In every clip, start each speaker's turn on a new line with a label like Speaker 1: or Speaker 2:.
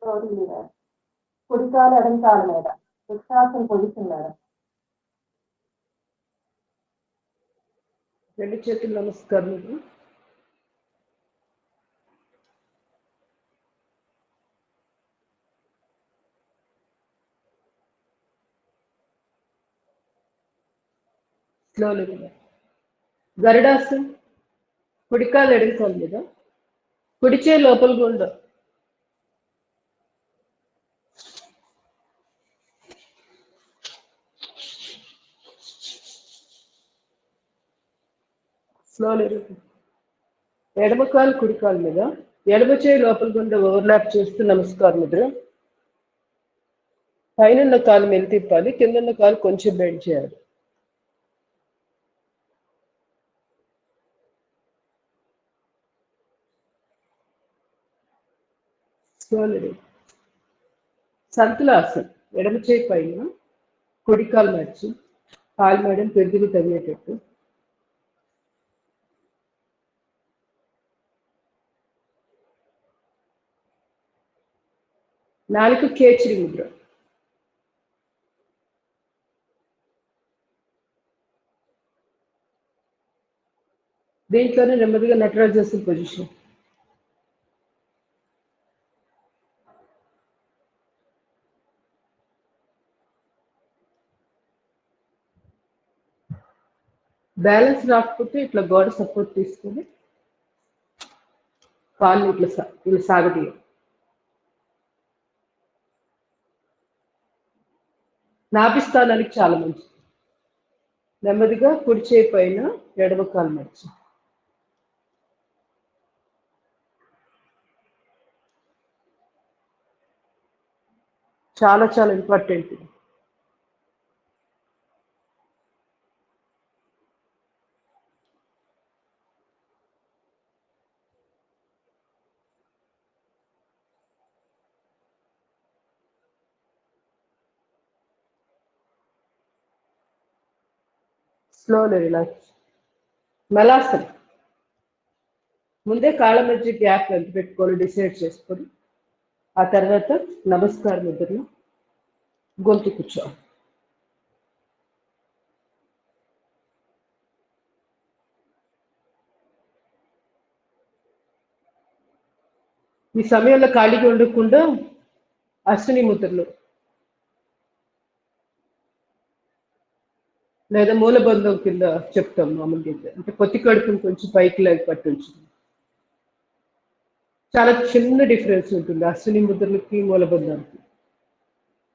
Speaker 1: Road మీద కుడికాలు ఎడంకాల మీద వృక్షాసన పొజిషన్ మేడం.
Speaker 2: రెండు చేతులు నమస్కారం. స్లోలీ గరుడాసన్. కుడికాలు ఎడంకాల మీద కుడిచే లోపల గుండా స్లోలీ. ఎడమ కాలు కుడికాల మీద ఎడమ చేయి లోపల గుండా ఓవర్లాప్ చేస్తూ నమస్కారం ముద్ర. పైన కాలు మెలి తిప్పాలి, కింద కాలు కొంచెం బెండ్ చేయాలి. సంతులాసన్. ఎడమ చేయి పైన కుడికాలు మర్చి కాలు మేడం పెద్దలు తగిలేటట్టు. నాలుగు కేచరి ముద్ర. దీంట్లోనే నెమ్మదిగా నటరాజాసన్ పొజిషన్. బ్యాలెన్స్ రాకపోతే ఇట్లా గోడ సపోర్ట్ తీసుకొని కాళ్ళు ఇట్లా సాగదీయం. నాభిస్థానానికి చాలా మంచిది. నెమ్మదిగా కుడి చేయి పైన ఎడమ కాలు మర్చి చాలా చాలా ఇంపార్టెంట్. Slowly relax. మలాసన్. ముందే కాళ్ళ మధ్య గ్యాప్ ఎంత పెట్టుకొని డిసైడ్ చేసుకొని ఆ తర్వాత నమస్కారం ముద్రలో గొంతు కూర్చోవాలి. ఈ సమయంలో ఖాళీగా ఉండకుండా అశ్విని ముద్రలు లేదా మూలబంధం కింద చెప్తాం మామూలుగా. అంటే పొత్తి కడుపుని కొంచెం పైకి లేక పట్టించు. చాలా చిన్న డిఫరెన్స్ ఉంటుంది అశ్విని ముద్రలకి మూలబంధానికి.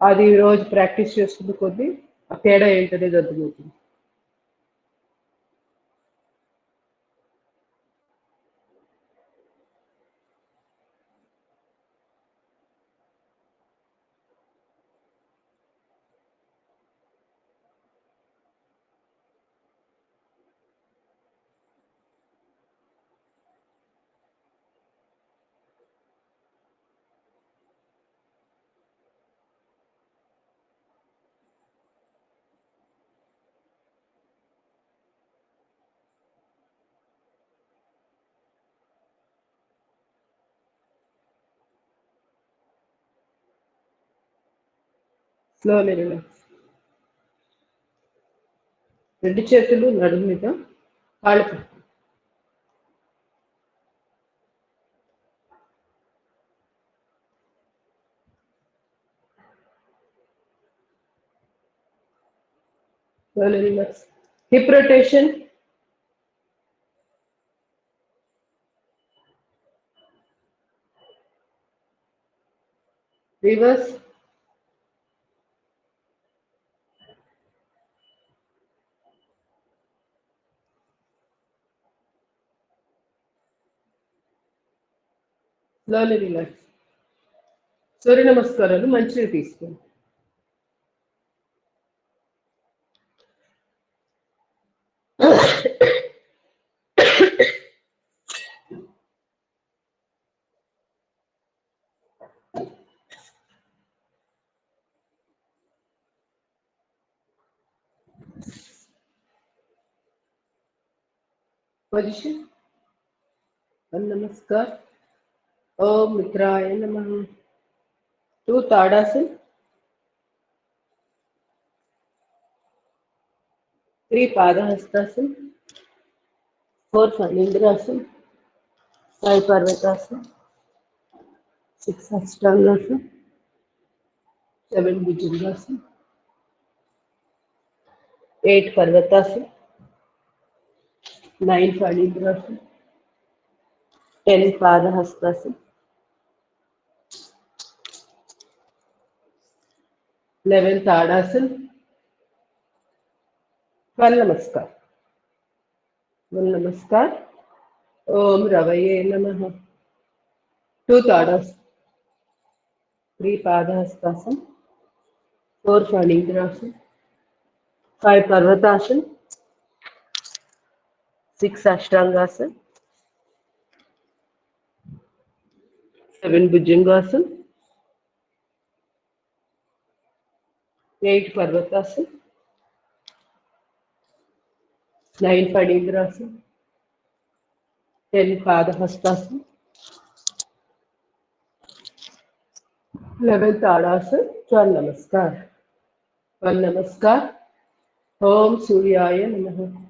Speaker 2: అది రోజు ప్రాక్టీస్ చేసుకున్న కొద్దీ ఆ తేడా ఏంటనేది అర్థమవుతుంది. Slowly relax. రెండు చేతులు నడుము మీద కాళ్ళు పెట్టు. Slowly relax. Hip rotation. Reverse. Slowly relax. సూర్య నమస్కారాలు మంచిగా తీసుకోండి. పొజిషన్. నమస్కార్. ఓం మిత్రాయ నమః. 2 Tadasana, 3 Padahastasana, 4 Phalandrasana, 5 Parvatasana, 6 Ashtangasana, 7 Bhujangasana, 8 Parvatasana, 9 Phalandrasana, 10 Padahastasana, 11 Tadasana, 12 Namaskar. 1 Namaskar. Om Ravaye Namaha. 2 Tadasana, 3 Padahastasana, 4 Phalandrasana, 5 Parvatasana, 6 Ashtangasana, 7 Bhujangasana, 8 Parvatasana, 9 Phalandrasana, 10 Padahastasana, 11 Tadasana, 12 Namaskar. 1 Namaskar. Om Suryaya Namaha.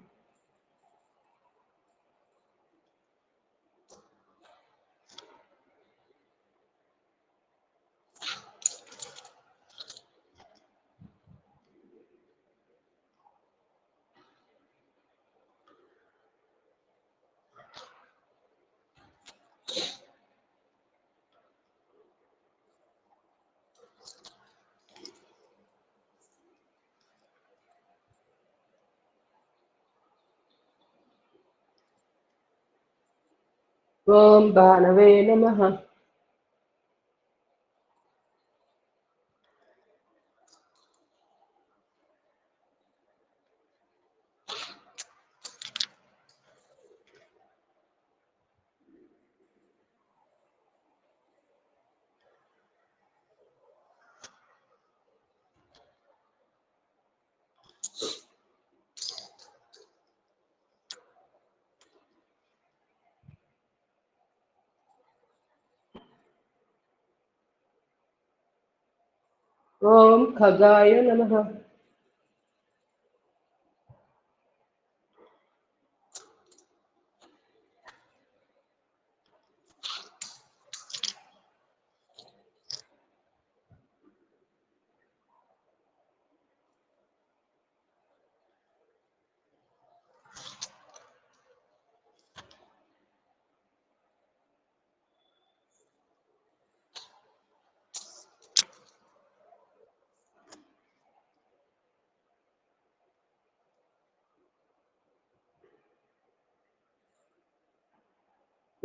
Speaker 2: Om Bhanave Namaha. Om Khagaya Namaha.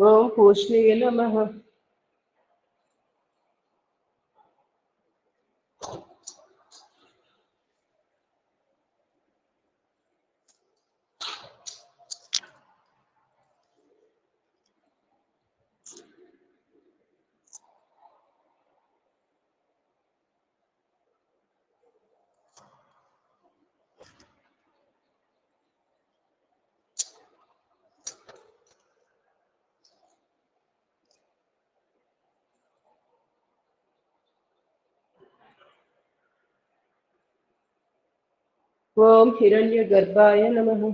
Speaker 2: Om Pushniya Namaha. Om Hiranyagarbhaya Namaha.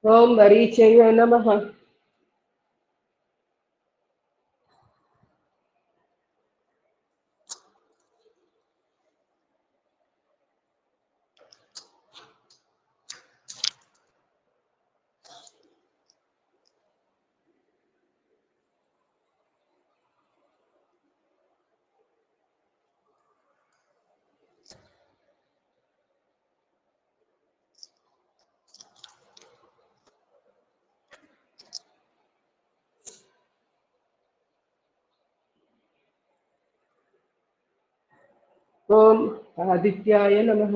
Speaker 2: Om Marichaya Namaha. ఓం ఆదిత్యాయ నమః.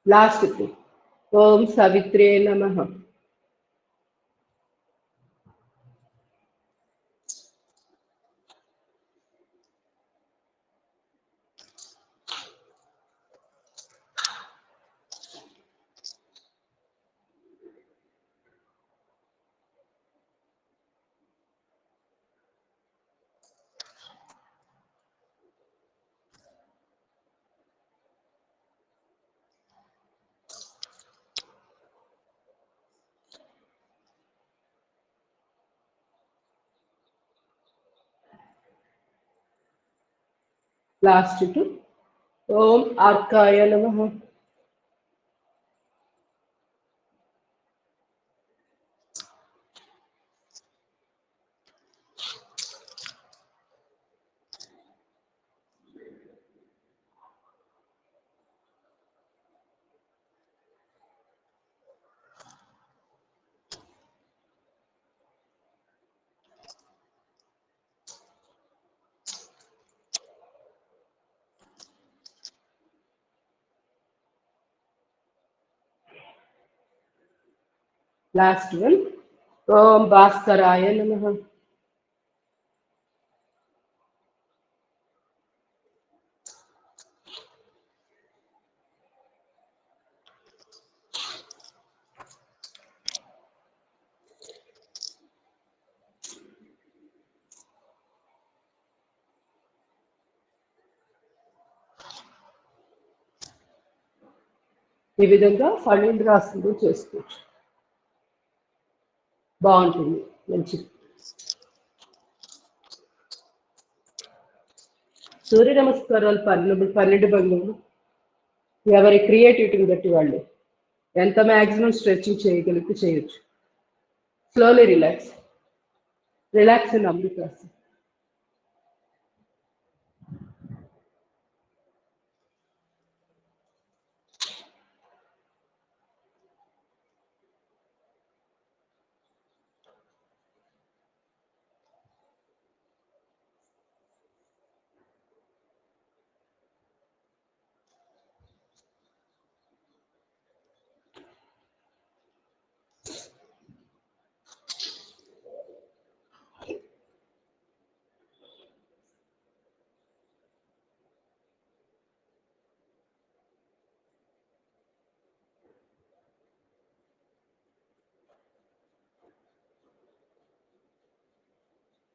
Speaker 2: Last ఓం సవిత్రే నమః. Last ఓం అర్కాయ నమః. Last one ఓం భాస్కరాయ నమః. ఈ విధంగా 12 రాసులు చేసుకోవచ్చు. బాగుంటుంది, మంచిది. సూర్య నమస్కారాలు 12 భంగులు. ఎవరి క్రియేటివిటీని బట్టి వాళ్ళు ఎంత మ్యాక్సిమం స్ట్రెచింగ్ చేయగలిగితే చేయొచ్చు. స్లోలీ రిలాక్స్ అండ్ అమృతాస్.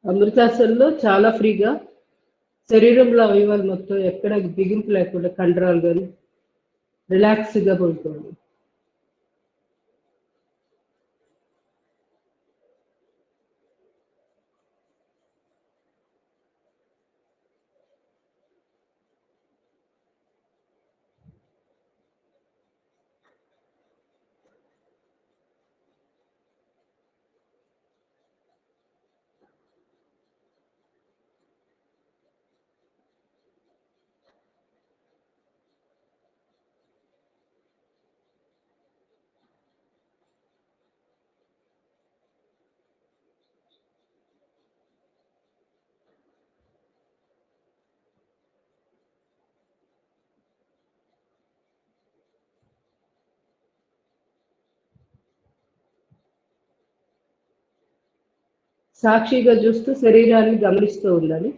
Speaker 2: అమృతాసనంలో చాలా ఫ్రీగా శరీరంలో అవయవాలు మొత్తం ఎక్కడ బిగింపు లేకుండా కండరాలు కానీ రిలాక్స్గా పడుకోండి. సాక్షిగా చూస్తూ శరీరాన్ని గమనిస్తూ ఉండాలి.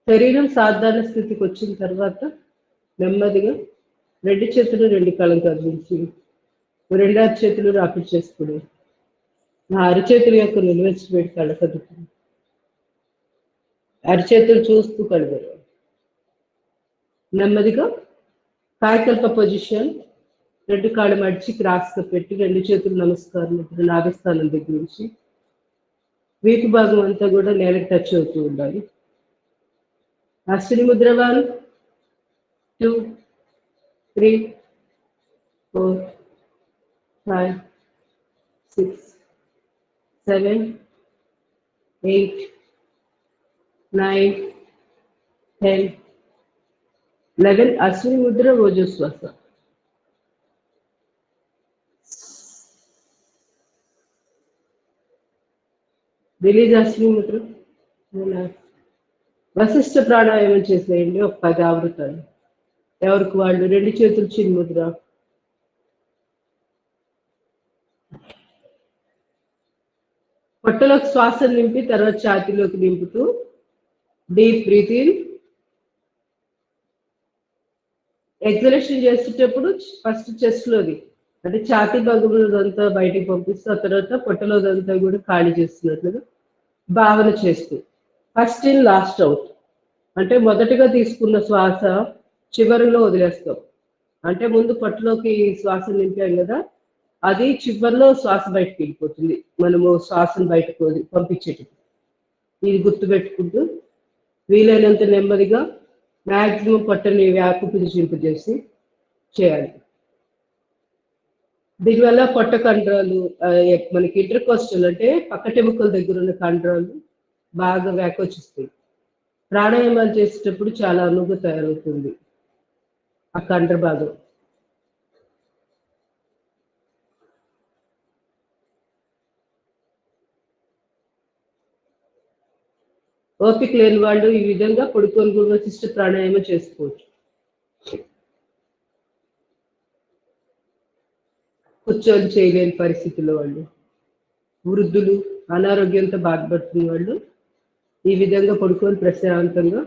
Speaker 2: శరీరం సాధారణ స్థితికి వచ్చిన తర్వాత నెమ్మదిగా 2 చేతులు 2 కళ్ళకు అందించి 2 అరచేతులు రాపిడి చేసుకుని నా అరచేతుల యొక్క నిలువెచ్చి పెట్టి కళ్ళ కదుపుతుంది. అరచేతులు చూస్తూ కడగరు. నెమ్మదిగా కాయకల్ప పొజిషన్, 2 కాళ్ళు మడిచి క్రాస్గా పెట్టి 2 చేతులు నమస్కారం నాగస్థానం దగ్గర నుంచి వీపు భాగం అంతా కూడా నేలకు టచ్ అవుతూ ఉండాలి. అశ్విని ముద్ర 1 2 3 4 5 6 7 8 9 10 11. అశ్విని ముద్ర ఓజోశ్వాస. రిలీజ్ అశ్విని ముద్ర. వశిష్ఠ ప్రాణాయామం చేసేయండి ఒక 10 ఆవృతాలు. ఎవరికి వాళ్ళు 2 చేతులు చిన్ముద్ర. పొట్టలోకి శ్వాస నింపి తర్వాత ఛాతీలోకి నింపుతూ డీప్ బ్రీత్ ఇన్. ఎగ్జలేషన్ చేసేటప్పుడు ఫస్ట్ చెస్ట్ లోది అంటే ఛాతీ భాగంలోదంతా బయటికి పంపిస్తూ ఆ తర్వాత పొట్టలోదంతా కూడా ఖాళీ చేస్తున్నట్లుగా భావన చేస్తూ ఫస్ట్ ఇన్ లాస్ట్ అవుట్. అంటే మొదటగా తీసుకున్న శ్వాస చివరిలో వదిలేస్తాం. అంటే ముందు పొట్టలోకి శ్వాస నింపాం కదా, అది చివరిలో శ్వాస బయటకు వెళ్ళిపోతుంది మనము శ్వాసను బయటకు పంపించేటప్పుడు. ఇది గుర్తుపెట్టుకుంటూ వీలైనంత నెమ్మదిగా మ్యాక్సిమం పొట్టని వ్యాపింపజేసి చేయాలి. దీనివల్ల పొట్ట కండరాలు మనకి ఇంటర్కోస్టల్ అంటే పక్కటెముకల దగ్గర ఉన్న కండరాలు బాగా వ్యాకోచిస్తాయి. ప్రాణాయామాలు చేసేటప్పుడు చాలా అనువుగా తయారవుతుంది ఆ కండర భాగం. ఓపిక లేని వాళ్ళు ఈ విధంగా పడుకొని కూడా వశిష్ఠ ప్రాణాయామం చేసుకోవచ్చు. కూర్చొని చేయలేని పరిస్థితుల్లో వాళ్ళు, వృద్ధులు, అనారోగ్యంతో బాధపడుతున్న వాళ్ళు ఈ విధంగా పడుకొని ప్రశాంతంగా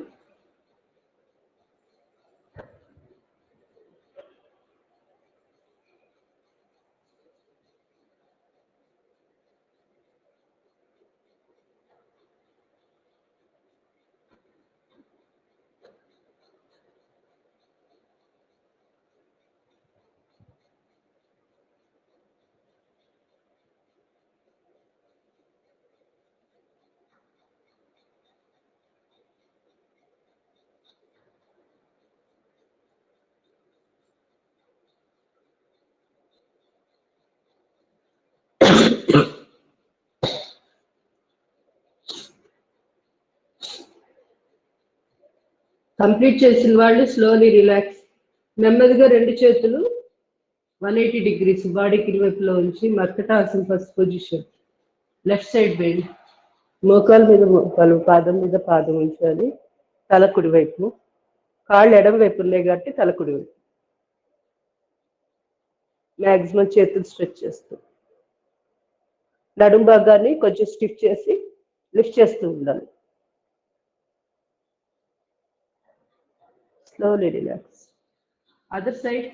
Speaker 2: కంప్లీట్ చేసిన వాళ్ళు స్లోలీ రిలాక్స్. నెమ్మదిగా 2 చేతులు 180 degrees బాడీకి ఇరువైపులో ఉంచి మర్కటాసన first position. Left side bend. మోకాల మీద మోకాలు, పాదం మీద పాదం ఉంచాలి. తల కుడివైపు, కాళ్ళు ఎడమ వైపు ఉన్నాయి కాబట్టి తల కుడివైపు. మ్యాక్సిమం చేతులు స్ట్రెచ్ చేస్తూ నడుం భాగాన్ని కొంచెం స్టిఫ్ చేసి లిఫ్ట్ చేస్తూ ఉండాలి. Slowly relax. Other side.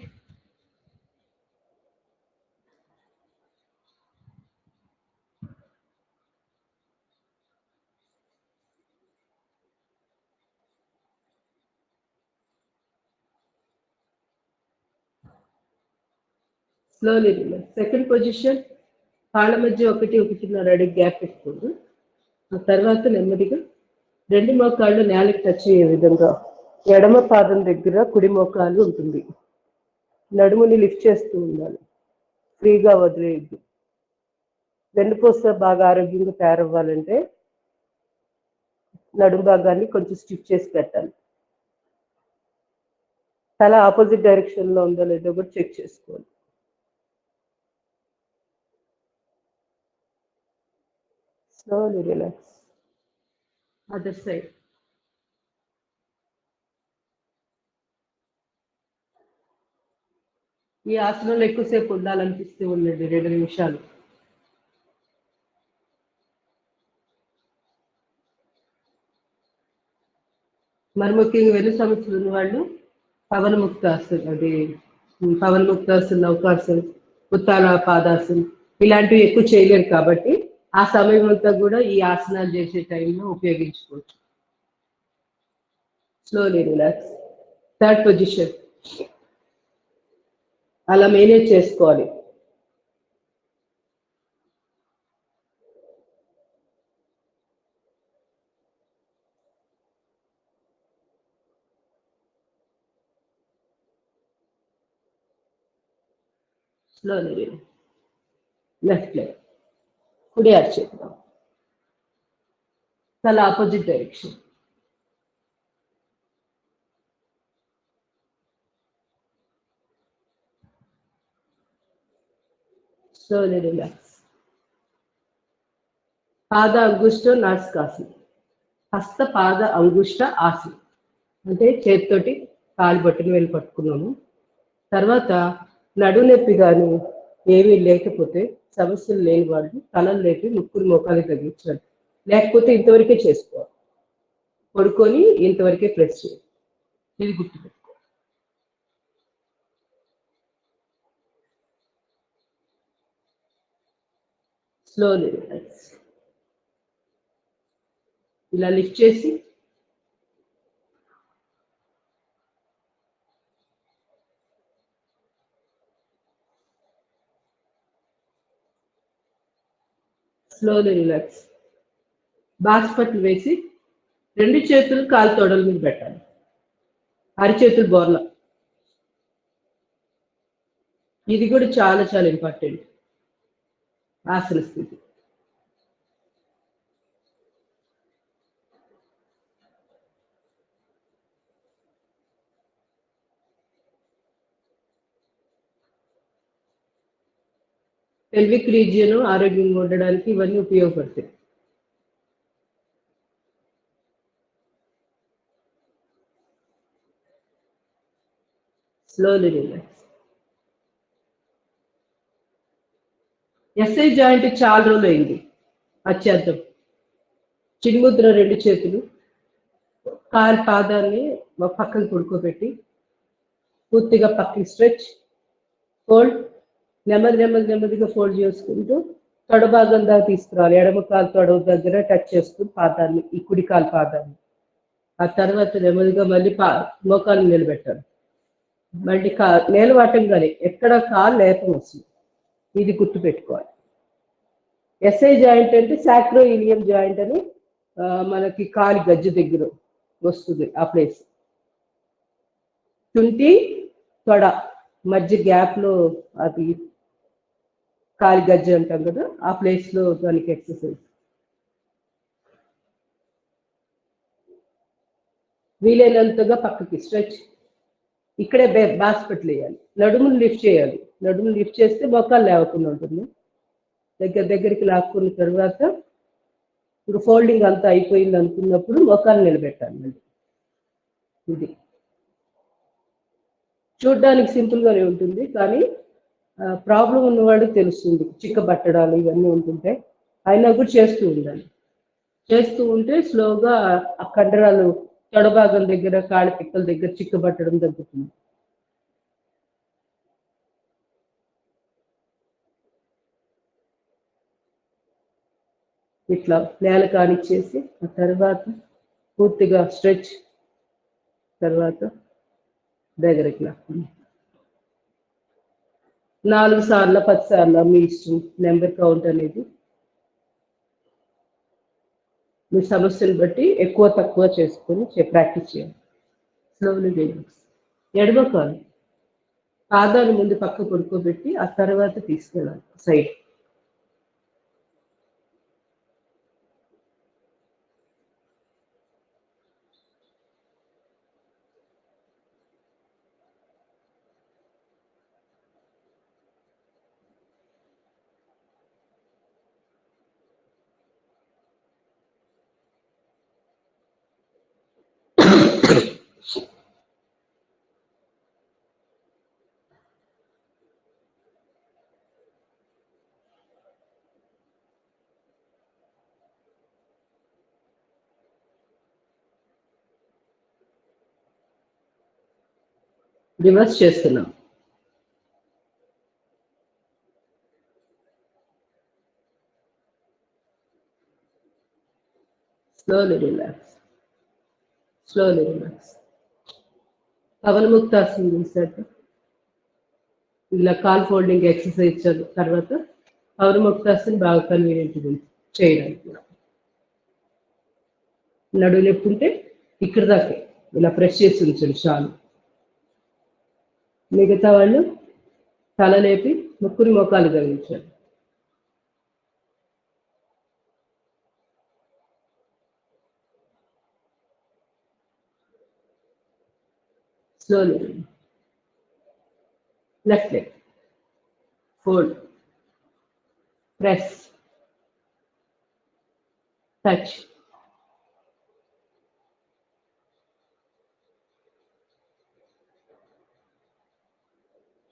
Speaker 2: Slowly relax. Second position. కాళ్ళ మధ్య 1-1.5 అడుగు గ్యాప్ పెట్టుకోండి. ఆ తర్వాత నెమ్మదిగా 2 మోకాళ్ళు నేలకు టచ్ అయ్యే విధంగా ఎడమ పాదం దగ్గర కుడి మోకాలు ఉంటుంది. నడుముని లిఫ్ట్ చేస్తూ ఉండాలి, ఫ్రీగా వదిలేయద్దు. వెన్నుపూస బాగా ఆరోగ్యంగా తయారవ్వాలంటే నడుము భాగాన్ని కొంచెం స్టిఫ్ చేసి పెట్టాలి. తల ఆపోజిట్ డైరెక్షన్ లో ఉందో లేదో కూడా చెక్ చేసుకోవాలి. Slowly relax. Other side. ఈ ఆసనంలో ఎక్కువసేపు ఉండాలనిపిస్తూ ఉండండి, 2 నిమిషాలు. మరి ముఖ్యంగా వెన్ను సమస్యలు ఉన్న వాళ్ళు పవనముక్తాసన్, అది పవనముక్తాసన్, నౌకాసన్, ఉత్తాన పాదాసన్ ఇలాంటివి ఎక్కువ చేయలేరు కాబట్టి ఆ సమయం అంతా కూడా ఈ ఆసనాలు చేసే టైంలో ఉపయోగించుకోవచ్చు. Slowly relax. Third position. అలా మేనేజ్ చేసుకోవాలి. Slowly release. లెఫ్ట్ లెగ్, కుడి అరచేతిలో, తల ఆపోజిట్ డైరెక్షన్. Slowly relax. పాద అంగుష్ట నాసికాసనం, హస్త పాద అంగుష్ట ఆసనం. అంటే చేతితోటి కాలు బొట్టను వెళ్ళి పట్టుకున్నాము. తర్వాత నడునొప్పి కానీ ఏమీ లేకపోతే, సమస్యలు లేని వాళ్ళు తలలు లేపి ముక్కులు మోకాలు తగ్గించాలి. లేకపోతే ఇంతవరకే చేసుకోవాలి. పడుకొని ఇంతవరకే ప్రెస్ చేయాలి. ఇది గుర్తుపెట్టుకో. Slowly relax. ఇలా లిఫ్ట్ చేసి స్లోలీ రిలాక్స్. బాస్పట్లు వేసి 2 చేతులు కాలు తొడల మీద పెట్టాలి. అరిచేతులు బోర్ల. ఇది కూడా చాలా చాలా ఇంపార్టెంట్ ఆసన స్థితి. పెల్విక్ రీజియన్ ఆరోగ్యంగా ఉండడానికి ఇవన్నీ ఉపయోగపడతాయి. Slowly relax. ఎస్ఐ జాయింట్ చాలా రోజులు అయింది. అత్యర్థం చిన్ముద్ర 2 చేతులు, కాలు పాదాన్ని ఒక పక్కకు పడుకోబెట్టి పూర్తిగా పక్కకి స్ట్రెచ్, ఫోల్డ్, నెమ్మదిగా ఫోల్డ్ చేసుకుంటూ తొడ భాగం దాకా తీసుకురావాలి. ఎడమ కాలు తొడవ దగ్గర టచ్ చేస్తూ పాదాన్ని, ఈ కుడి కాలు పాదాన్ని. ఆ తర్వాత నెమ్మదిగా మళ్ళీ మోకాలు నిలబెట్టాలి. మళ్ళీ నిలబట్టంగానే ఎక్కడ కాలు లేపం వస్తుంది. ఇది గుర్తుపెట్టుకోవాలి. ఎస్ఐ జాయింట్ అంటే సాక్రో ఇలియం జాయింట్ అని మనకి కాలి గజ్జ దగ్గర వస్తుంది. ఆ ప్లేస్ తుంటి తొడ మధ్య గ్యాప్ లో అది కాలి గజ్జ అంటాం కదా, ఆ ప్లేస్ లో దానికి ఎక్సర్సైజ్. వీలైనంతగా పక్కకి స్ట్రెచ్. ఇక్కడే బాస్కెట్లు వేయాలి. నడుములు లిఫ్ట్ చేయాలి. నడుములు లిఫ్ట్ చేస్తే మోకాలు లేవకుండా ఉంటుంది. దగ్గరికి లాక్కున్న తర్వాత ఇప్పుడు ఫోల్డింగ్ అంతా అయిపోయింది అనుకున్నప్పుడు మోకాలు నిలబెట్టాలి. మళ్ళీ ఇది చూడ్డానికి సింపుల్ గానే ఉంటుంది, కానీ ప్రాబ్లం ఉన్నవాడికి తెలుస్తుంది. చిక్కబట్టడాలు ఇవన్నీ ఉంటుంటే అయినా కూడా చేస్తూ ఉండాలి. చేస్తూ ఉంటే స్లోగా ఆ కండరాలు తొడభాగం దగ్గర, కాళ్ళ పిక్కల దగ్గర చిక్కబట్టడం తగ్గుతుంది. ఇట్లా నేల కానిచ్చేసి ఆ తర్వాత పూర్తిగా స్ట్రెచ్, తర్వాత దగ్గరికి లాక్కుంది. 4 సార్లు 10 సార్లు మీ ఇష్టం. నెంబర్ కౌంట్ అనేది మీ సమస్యను బట్టి ఎక్కువ తక్కువ చేసుకొని ప్రాక్టీస్ చేయాలి. Slowly relax. ఎడమ కాలు పాదాలు ముందు పక్క పడుకోబెట్టి ఆ తర్వాత తీసుకెళ్ళాలి సైడ్. రివర్స్ చేస్తున్నాం. Slowly relax. Slowly relax. పవనముక్తాసనం చేశాక ఇలా కాల్ ఫోల్డింగ్ ఎక్సర్సైజ్ తర్వాత పవనముక్తాసనం బాగా కన్వీనియంట్ చేయడానికి. నడువు నొప్పుంటే ఇక్కడ దాకా ఇలా ప్రెస్ చేసి ఉంచండి చాలు. మిగతా వాళ్ళు తల లేపి ముక్కుని మోకాలు గమనించండి. Slowly. Left leg. Fold. Press. Touch.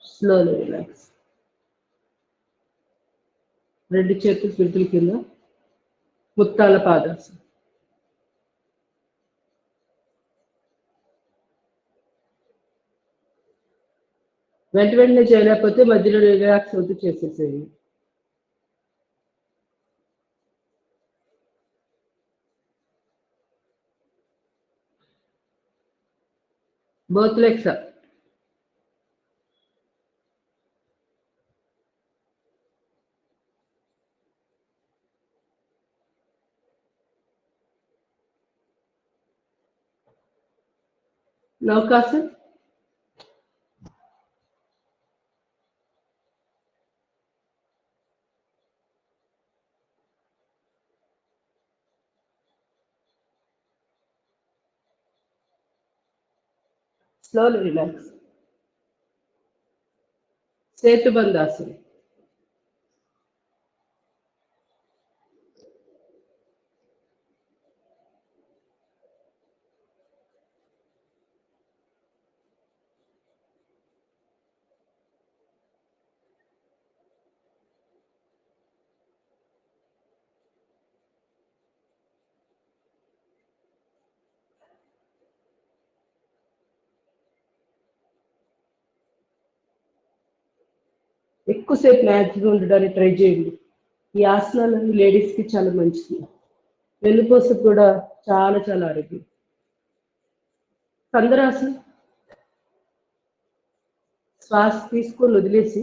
Speaker 2: Slowly relax. రెండు చేతులు పిడుతుల కింద ముత్తాల పాదాసనం. వెంటనే చేయలేకపోతే మధ్యలో రిలాక్స్ అవుతూ చేసేసేది. both legs up. Naukasana. Slowly relax. Setubandhasana. ఎక్కువసేపు మ్యాచ్గా ఉండడానికి ట్రై చేయండి. ఈ ఆసనాలన్నీ లేడీస్కి చాలా మంచిది. వెన్నుపూసకు కూడా చాలా చాలా ఆరోగ్యం. కందరాసన. శ్వాస తీసుకొని వదిలేసి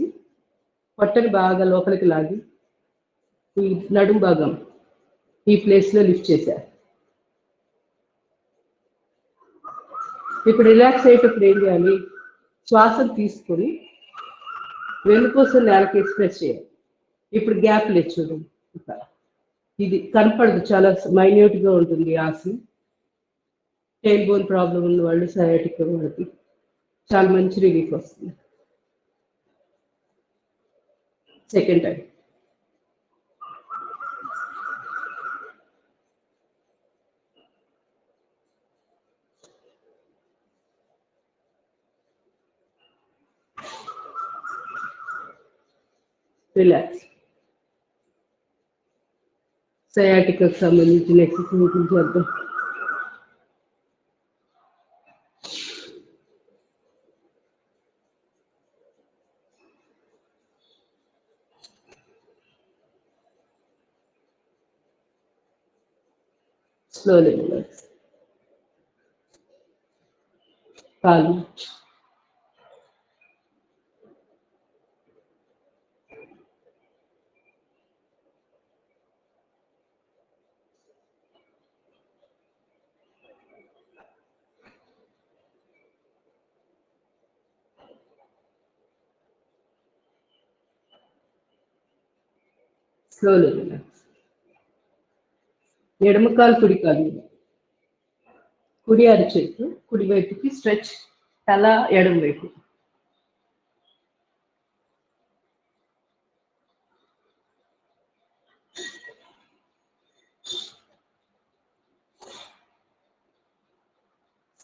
Speaker 2: పొట్టని బాగా లోపలికి లాగి ఈ నడుము భాగం ఈ ప్లేస్లో లిఫ్ట్ చేశారు. ఇప్పుడు రిలాక్స్ అయ్యేటప్పుడు ఏం చేయాలి? శ్వాసను తీసుకొని వెన్నుపూస నేలకి ఎక్స్ప్రెస్ చేయాలి. ఇప్పుడు గ్యాప్ లేదు చూడండి. ఇది కనపడదు, చాలా మైన్యూట్గా ఉంటుంది ఆసనం. టైల్ బోన్ ప్రాబ్లం ఉన్న వాళ్ళు, సయాటిక్ వాళ్ళకి చాలా మంచి రిలీఫ్ వస్తుంది. Second time. రిలాక్స్. సయాటిక్కి సంబంధించిన ఎక్సర్సైజ్ చేద్దాం. Slowly relax. Calm. Slowly relax. ఎడమ కాలు కుడి కాలు, కుడి అరచేతు కుడి వైపుకి స్ట్రెచ్, తల ఎడమ వైపు.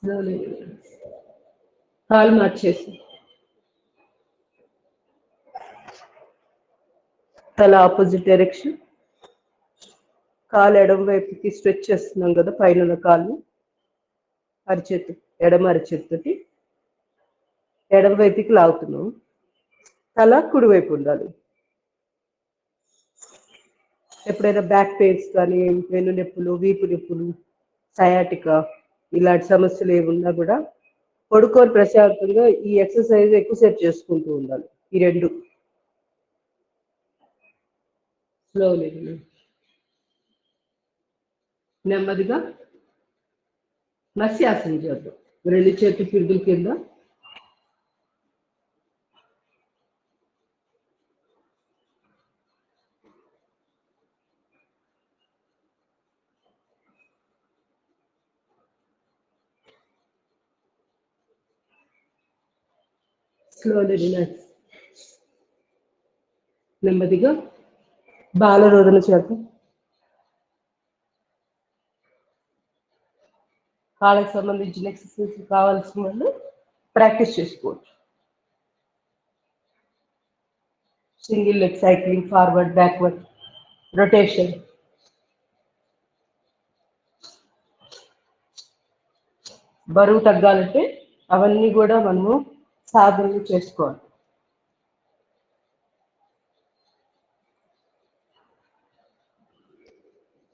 Speaker 2: Slowly relax. కాలు మార్చేసి తల ఆపోజిట్ డైరెక్షన్. కాలు ఎడమ వైపుకి స్ట్రెచ్ చేస్తున్నాం కదా, పైన ఉన్న కాలు అరచేతు, ఎడమ అరచేతుతోటి ఎడమ వైపుకి లాగుతున్నాం. తల కుడివైపు ఉండాలి. ఎప్పుడైనా బ్యాక్ పెయిన్స్ కానీ, వెన్ను నొప్పులు, వీపు నొప్పులు, సయాటికా ఇలాంటి సమస్యలు ఏమున్నా కూడా పడుకొని ప్రశాంతంగా ఈ ఎక్సర్సైజ్ ఎక్కువసేపు చేసుకుంటూ ఉండాలి. ఈ రెండు. స్లోలీ నెమ్మదిగా మత్స్యాసనం చేద్దాం. రెండు చేతులు పిడుగుల కింద స్లోలీ రిలాక్స్. నెమ్మదిగా బాలరోధన చేద్దాం. కాళ్ళకి సంబంధించిన ఎక్సర్సైజ్ కావాల్సిన వాళ్ళు ప్రాక్టీస్ చేసుకోవచ్చు. Single leg cycling, forward backward rotation. బరువు తగ్గాలంటే అవన్నీ కూడా మనము సాధనలు చేసుకోవాలి.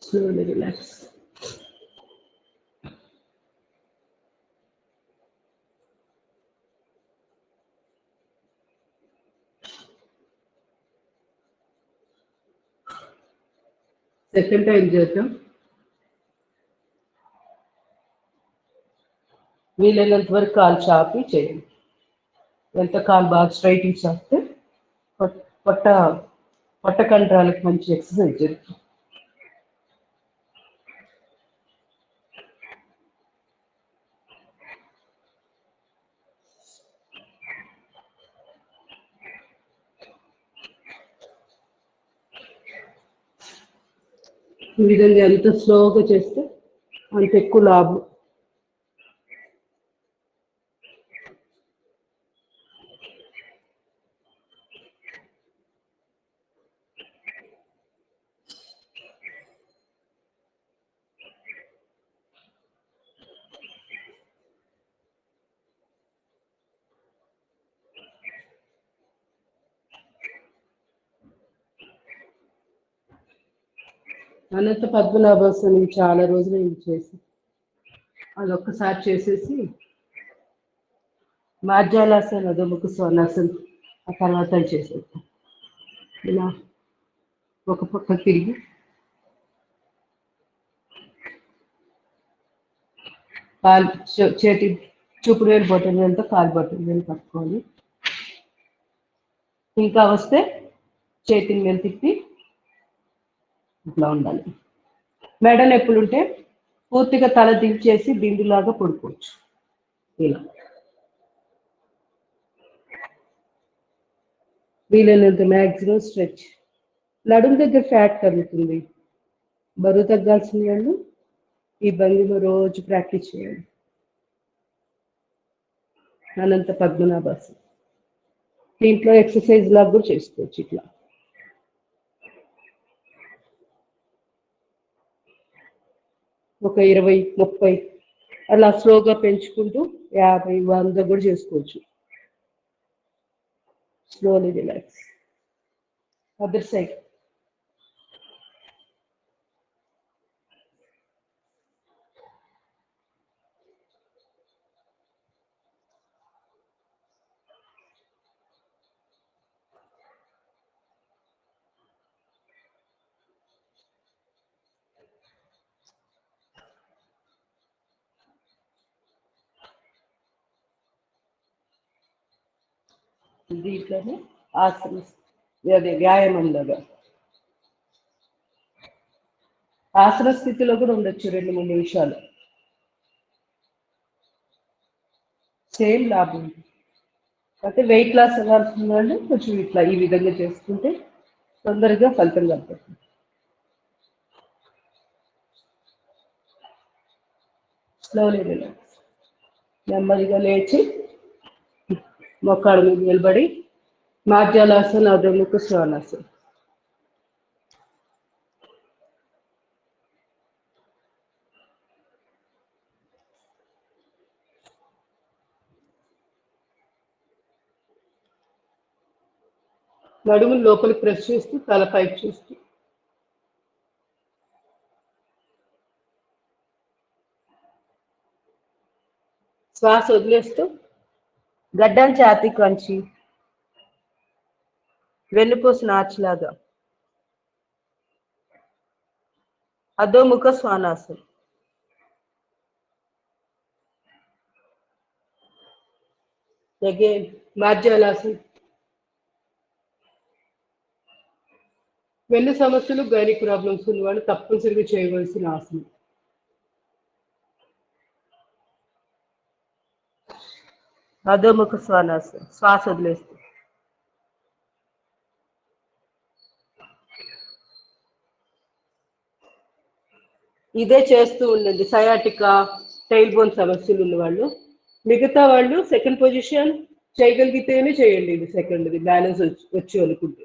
Speaker 2: Slowly relax. సెకండ్ టైం చేద్దాం. వీలైనంత వరకు కాలు చాపి చేయండి. ఎంత కాలు బాగా స్ట్రైట్గా చాపితే పొట్ట పొట్ట కండరాలకు మంచి ఎక్సర్సైజ్ జరుగుతుంది. ఈ విధంగా ఎంత స్లోగా చేస్తే అంత ఎక్కువ లాభం. అనంత పద్మనాభాసనం చాలా రోజులు ఇది చేసి అదొక్కసారి చేసేసి మార్జాలాసన, అధోముఖ స్వర్ణాసనం ఆ తర్వాత చేసేస్తాం. ఇలా ఒక పక్క తిరిగి కాలు చేతి చూపుడు వేలు బొట్టన వేలుతో కాలు బొట్టన వేలు పట్టుకోవాలి. ఇంకా వస్తే చేతిని వేలు తిప్పి ఇట్లా ఉండాలి. మెడ నొప్పులు ఉంటే పూర్తిగా తల దించేసి దిండులాగా పడుకోవచ్చు. ఇలా వీలైనంత మ్యాక్సిమం స్ట్రెచ్. నడుము దగ్గర ఫ్యాట్ కలుగుతుంది. బరువు తగ్గాల్సిన వాళ్ళు ఈ భంగిలో రోజు ప్రాక్టీస్ చేయాలి. అనంత పద్మనాభాసనం దీంట్లో ఎక్సర్సైజ్ లాగా కూడా చేసుకోవచ్చు. ఇట్లా ఒక 20-30 అలా స్లోగా పెంచుకుంటూ 50-100 కూడా చేసుకోవచ్చు. Slowly relax. Other side. దీంట్లోనే ఆసనం, అదే వ్యాయామం లాగా ఆసన స్థితిలో కూడా ఉండొచ్చు 2-3 నిమిషాలు. సేమ్ లాభం. అయితే వెయిట్ లాస్ అవ్వాల్సిన వాళ్ళు కొంచెం ఇట్లా ఈ విధంగా చేసుకుంటే తొందరగా ఫలితం కలుగుతుంది. Slowly relax. నెమ్మదిగా లేచి మోకాళ్ళ మీద నిలబడి మార్జాలాసన, అధోముఖ స్వర్ణాసనం. నడుములు లోపలికి ప్రెస్ చేస్తూ తల పైకి చూస్తూ శ్వాస వదిలేస్తూ గడ్డం ఛాతీ కంచి వెన్నుపూస నాచులాగా అధోముఖ స్వానాసనం. అగైన్ మార్జాలాసనం. వెన్ను సమస్యలు, గైనిక్ ప్రాబ్లమ్స్ ఉన్న వాళ్ళు తప్పనిసరిగా చేయవలసిన ఆసనం. అధోముఖ శ్వానాసనం, శ్వాస వదిలేస్తూ. ఇదే చేస్తూ ఉండండి సయాటికా టైల్ బోన్ సమస్యలు ఉన్న వాళ్ళు. మిగతా వాళ్ళు సెకండ్ పొజిషన్ చేయగలిగితేనే చేయండి. ఇది సెకండ్ది బ్యాలెన్స్ వచ్చి అనుకుంటే.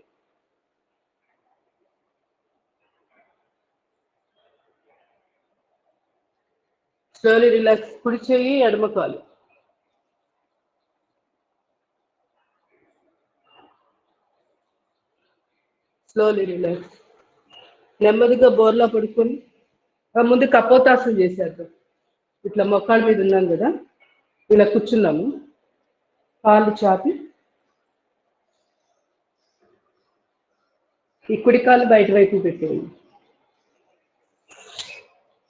Speaker 2: Slowly relax. కుడి చేయి ఎడమ కాలు. Slowly relax. నెమ్మదిగా బోర్లా పడుకొని ముందు కపోతాసనం చేశారు. ఇట్లా మొక్కాళ్ళ మీద ఉన్నాం కదా, ఇలా కూర్చున్నాము. కాళ్ళు చాపి ఈ కుడి కాళ్ళు బయట వైపు పెట్టేయండి.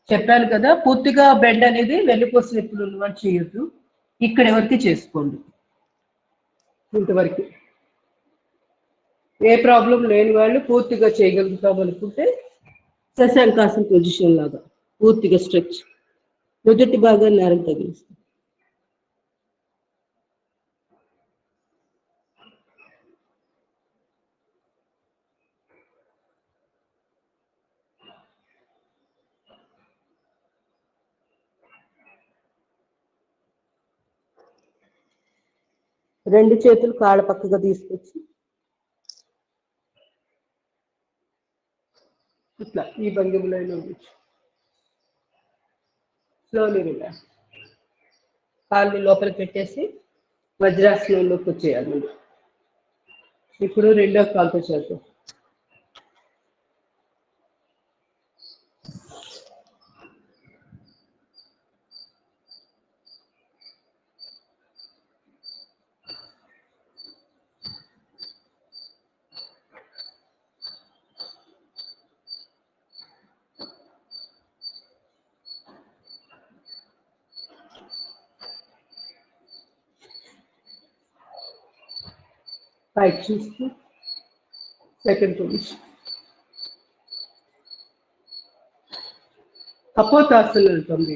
Speaker 2: చెప్పాను కదా, పూర్తిగా బెండ్ అనేది వెన్నుపూస నొప్పులు ఉన్నవాళ్ళు చేయొద్దు. ఇక్కడి వరకు చేసుకోండి. ఇంతవరకు ఏ ప్రాబ్లం లేని వాళ్ళు పూర్తిగా చేయగలుగుతాం అనుకుంటే శశాంకాసన పొజిషన్ లాగా పూర్తిగా స్ట్రెచ్. మొదటి భాగాన్ని నేరం తగిలిస్తాం. రెండు చేతులు కాళ్ళ పక్కగా తీసుకొచ్చి ఇట్లా ఈ భంగిమలో ఉండొచ్చు. Slowly relax. కాళ్ళు లోపల పెట్టేసి వజ్రాసనంలోకి వచ్చేయాలి. ఇప్పుడు రెండో కాలుతో చేద్దాం. పైకి చూస్తూ సెకండ్ పొజిషన్. కపోతాసనం ఉంటుంది.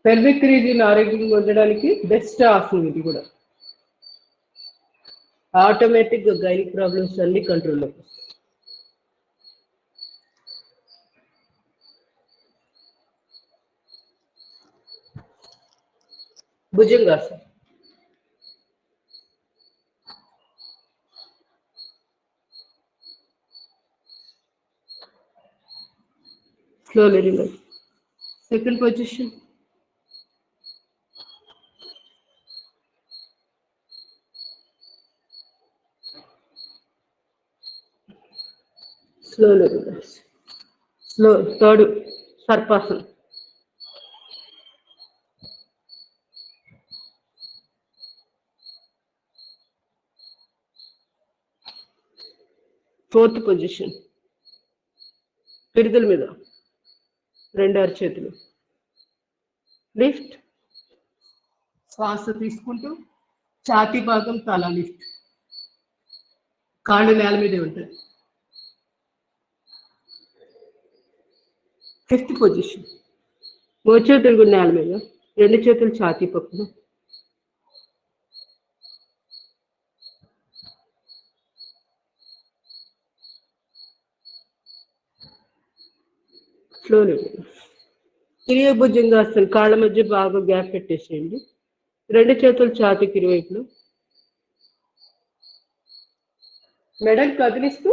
Speaker 2: పెల్విక్ రీజియన్ ఆరోగ్యంగా ఉండడానికి బెస్ట్ ఆసనం ఇది కూడా. ఆటోమేటిక్గా గైనిక్ ప్రాబ్లమ్స్ అన్ని కంట్రోల్లోకి వస్తాయి. భుజంగాసనం. Slowly relax. Second position. Slowly relax. Slow. Third సర్పాసనం. Fourth position. పిడిదల మీద రెండు అరచేతులు లిఫ్ట్. శ్వాస తీసుకుంటూ ఛాతీ భాగం తల లిఫ్ట్. కాళ్ళు నేల మీదే ఉంటాయి. Fifth position. మోచేతులు కూడా నేల మీద, రెండు చేతులు ఛాతీ పక్కన. స్లోలీ. తిరిగే భుజంగాసనం. కాళ్ళ మధ్య బాగా గ్యాప్ పెట్టేసేయండి. రెండు చేతులు ఛాతీకి ఇరువైపులు. మెడలు కదిలిస్తూ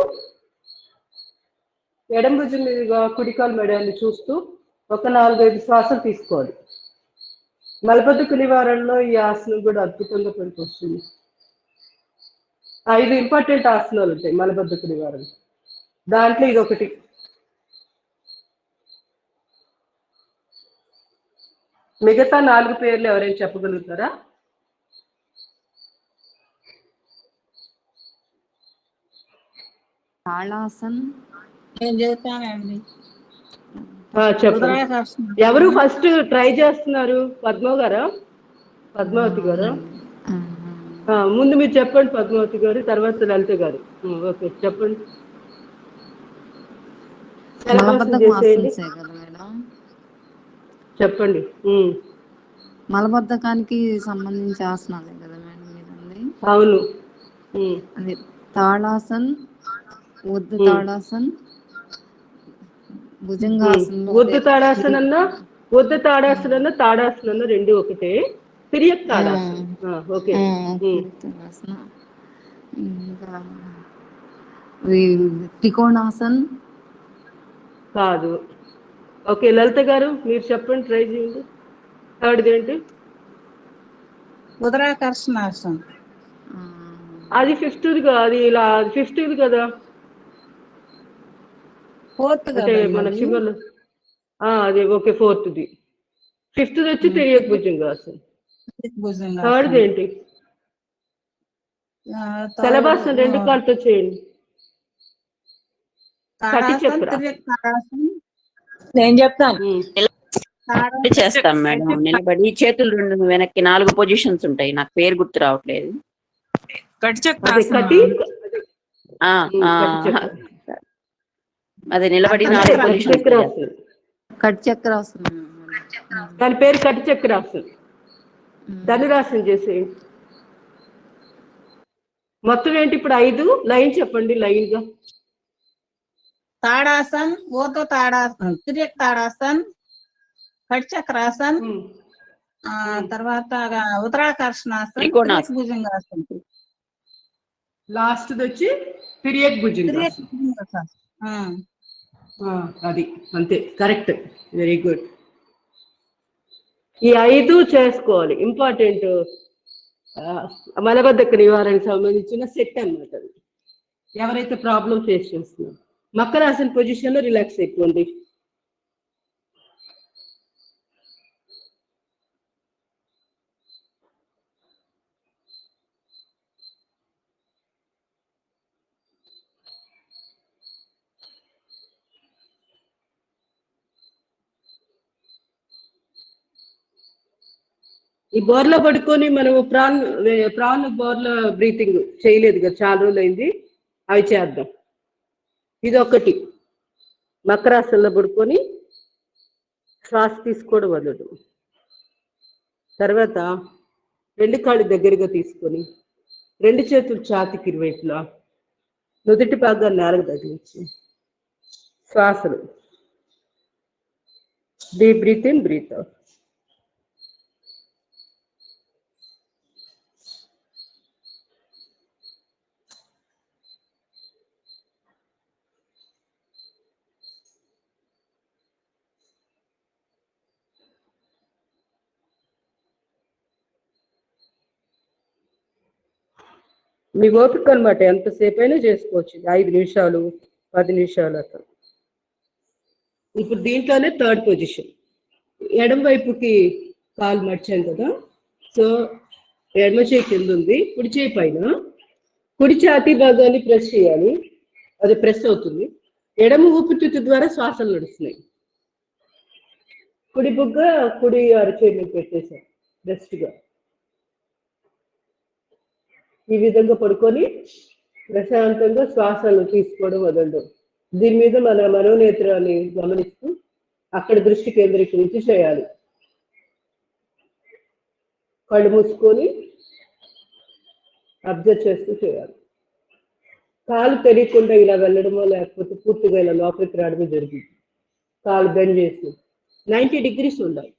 Speaker 2: ఎడం భుజం మీదుగా కుడికాలు మెడల్ని చూస్తూ ఒక 4-5 శ్వాసలు తీసుకోవాలి. మలబద్ధక నివారణలో ఈ ఆసనం కూడా అద్భుతంగా పనికొస్తుంది. 5 ఇంపార్టెంట్ ఆసనాలు ఉంటాయి మలబద్ధక నివారణ. దాంట్లో ఇది ఒకటి. మిగతా 4 పేర్లు ఎవరైనా చెప్పగలుగుతారా? చెప్పండి. ఎవరు ఫస్ట్ ట్రై చేస్తున్నారు? పద్మ గారా? పద్మావతి గారా? ముందు మీరు చెప్పండి పద్మావతి గారు, తర్వాత లలిత గారు. ఓకే చెప్పండి. చెప్పండి.
Speaker 3: మలబద్ధకానికి సంబంధించి ఆసనాలే కదా మేడం మీదండి.
Speaker 2: అవును.
Speaker 3: అది తాళాసన్, ఉర్ధ తాళాసన్, భుజంగాసనంలో అదే
Speaker 2: ఉర్ధ తాడాసనన్న తాడాసనన్న రెండు ఒకటే. తిరియక్ తాడాసన. ఓకే.
Speaker 3: తాడాసన. ఇంకా త్రికోణాసన్
Speaker 2: కాదు. ఓకే లలిత గారు మీరు చెప్పండి, ట్రై చేయండి. థర్డ్ ఏంటి?
Speaker 4: ఉదరాకర్షణాసనం.
Speaker 2: అది ఫిఫ్త్ది అది ఇలా ఫిఫ్త్ది కదా,
Speaker 4: ఫోర్త్
Speaker 2: అంటే మన చివరిలో. అదే ఓకే ఫోర్త్ది. ఫిఫ్త్ వచ్చి తిరియక్ భుజంగాసనం. థర్డ్ ఏంటి? శలభాసనం రెండు కాళ్ళతో చేయండి.
Speaker 5: నేను చెప్తాను. చేస్తాం మేడం. నిలబడి చేతులు రెండు వెనక్కి 4 పొజిషన్స్ ఉంటాయి. నాకు పేరు గుర్తు రావట్లేదు. అదే నిలబడి 4 పొజిషన్స్.
Speaker 3: కట్ చక్రాసనం.
Speaker 2: దాని పేరు కట్ చక్రాసనం. ధనురాసనం చేసేయండి. మొత్తం ఏంటి ఇప్పుడు 5 లైన్ చెప్పండి లైన్ గా.
Speaker 4: తాడాసన్, ఊర్ధ్వ తాడాసన్, తిరియక్ తాడాసన్, కట్ చక్రాసన్, తర్వాత ఉత్తరాకర్షణాసన్, తిరియక్ భుజంగాసన్.
Speaker 2: లాస్ట్ వచ్చి తిరియక్ భుజంగాసన్. అది అంతే, కరెక్ట్, వెరీ గుడ్. ఈ 5 చేసుకోవాలి. ఇంపార్టెంట్ మలబద్ధక నివారణకు సంబంధించిన సెట్ అన్నమాట. ఎవరైతే ప్రాబ్లం ఫేస్ చేస్తున్నారు, మకరాసన పొజిషన్ లో రిలాక్స్ అయిపోండి. ఈ బోర్లో పడుకొని మనము ప్రాణ్ బోర్లో బ్రీతింగ్ చేయలేదు కదా, చాలా రోజులు అయింది. అవి చేద్దాం. ఇది ఒకటి, మకరాసనలో పడుకొని శ్వాస తీసుకోవడం వదలదు. తర్వాత 2 కాళ్ళు దగ్గరగా తీసుకొని 2 చేతులు ఛాతీకి ఇరువైపులా, నుదుటి భాగాన్ని నేలకు తగిలించి శ్వాసలు deep breath in, breath out. మీ ఓపిక అనమాట, ఎంతసేపు అయినా చేసుకోవచ్చు. 5 నిమిషాలు 10 నిమిషాలు అట్లా. ఇప్పుడు దీంట్లోనే థర్డ్ పొజిషన్. ఎడమ వైపుకి కాలు మర్చాను కదా, సో ఎడమ చేయి కింద ఉంది, కుడి చేయి పైన. కుడి ఛాతీ భాగాన్ని ప్రెస్ చేయాలి, అది ప్రెస్ అవుతుంది. ఎడమ ఊపిరితిత్తు ద్వారా శ్వాసలు నడుస్తున్నాయి. కుడి బుగ్గ కుడి అరచేయి పెట్టేశారు రెస్ట్గా. ఈ విధంగా పడుకొని ప్రశాంతంగా శ్వాసలు తీసుకోవడం వదలడం. దీని మీద మన మనోనేత్రాన్ని గమనిస్తూ అక్కడ దృష్టి కేంద్రీకరించి చేయాలి. కళ్ళు మూసుకొని అబ్జర్వ్ చేస్తూ చేయాలి. కాలు తెలియకుండా ఇలా వెళ్ళడమో లేకపోతే పూర్తిగా ఇలా లోపలికి రావడమో జరిగింది. కాలు బెండ్ చేసి 90 డిగ్రీస్ ఉండాలి.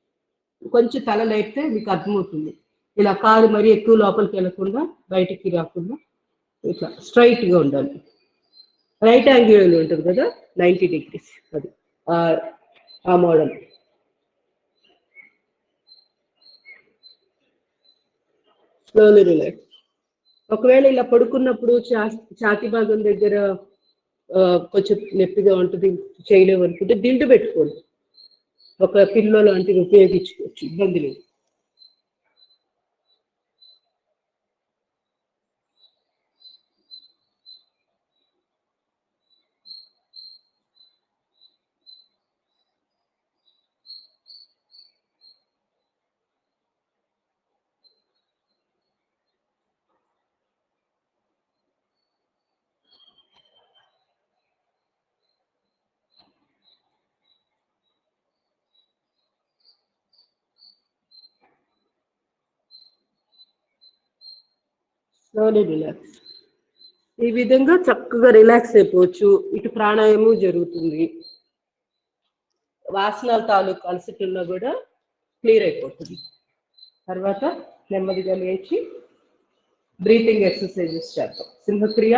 Speaker 2: కొంచెం తల లేపితే మీకు అర్థమవుతుంది. ఇలా కాలు మరీ ఎక్కువ లోపలికి వెళ్ళకుండా బయటికి రాకుండా ఇట్లా స్ట్రైట్గా ఉండాలి. రైట్ యాంగిల్ ఉంటుంది కదా 90 డిగ్రీస్, అది ఆ మోడల్. Slowly relax. ఒకవేళ ఇలా పడుకున్నప్పుడు ఛాతీ భాగం దగ్గర కొంచెం నొప్పిగా ఉంటుంది, చేయలేము అనుకుంటే దిండు పెట్టుకోండి. ఒక పిల్లో లాంటివి ఉపయోగించుకోవచ్చు, ఇబ్బంది లేదు. Slowly relax. ఈ విధంగా చక్కగా రిలాక్స్ అయిపోవచ్చు. ఇటు ప్రాణాయామం జరుగుతుంది, వాసనాల తాలూకు అలసటల్లో కూడా క్లియర్ అయిపోతుంది. తర్వాత నెమ్మదిగా లేచి బ్రీతింగ్ ఎక్సర్సైజెస్ చేద్దాం. సింహక్రియ,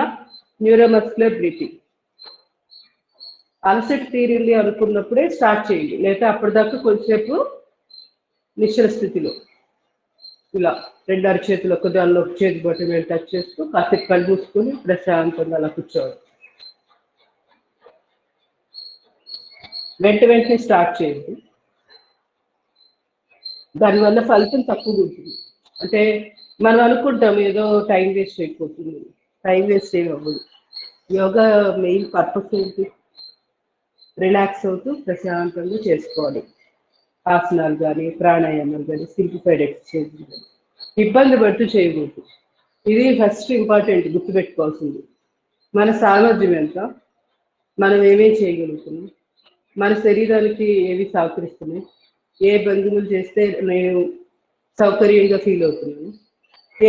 Speaker 2: న్యూరోమస్కులర్ బ్రీతింగ్. అలసట తీరింది అనుకున్నప్పుడే స్టార్ట్ చేయండి, లేదా అప్పటిదాకా కొంచెంసేపు నిశ్చల స్థితిలో ఇలా 2 అరచేతులు ఒక దానిలో ఒక చేతి బట్టి మేము టచ్ చేస్తూ కాసేపు కళ్ళు మూసుకొని ప్రశాంతంగా అలా కూర్చోవాలి. వెంటనే స్టార్ట్ చేయండి. దానివల్ల ఫలితం తక్కువ ఉంటుంది. అంటే మనం అనుకుంటాం ఏదో టైం వేస్ట్ అయిపోతుంది, టైం వేస్ట్ ఏమి అవ్వదు. యోగా మెయిన్ పర్పస్ ఏంటి? రిలాక్స్ అవుతూ ప్రశాంతంగా చేసుకోవాలి. ఆసనాలు కానీ ప్రాణాయామాలు కానీ సింప్లిఫైడ్ ఎక్సర్సైజ్ కానీ ఇబ్బంది పడుతూ చేయకూడదు. ఇది ఫస్ట్ ఇంపార్టెంట్ గుర్తుపెట్టుకోవాల్సింది. మన సామర్థ్యం ఎంత, మనం ఏమేమి చేయగలుగుతున్నాం, మన శరీరానికి ఏవి సహకరిస్తున్నాయి, ఏ భంగిమలు చేస్తే నేను సౌకర్యంగా ఫీల్ అవుతున్నాను,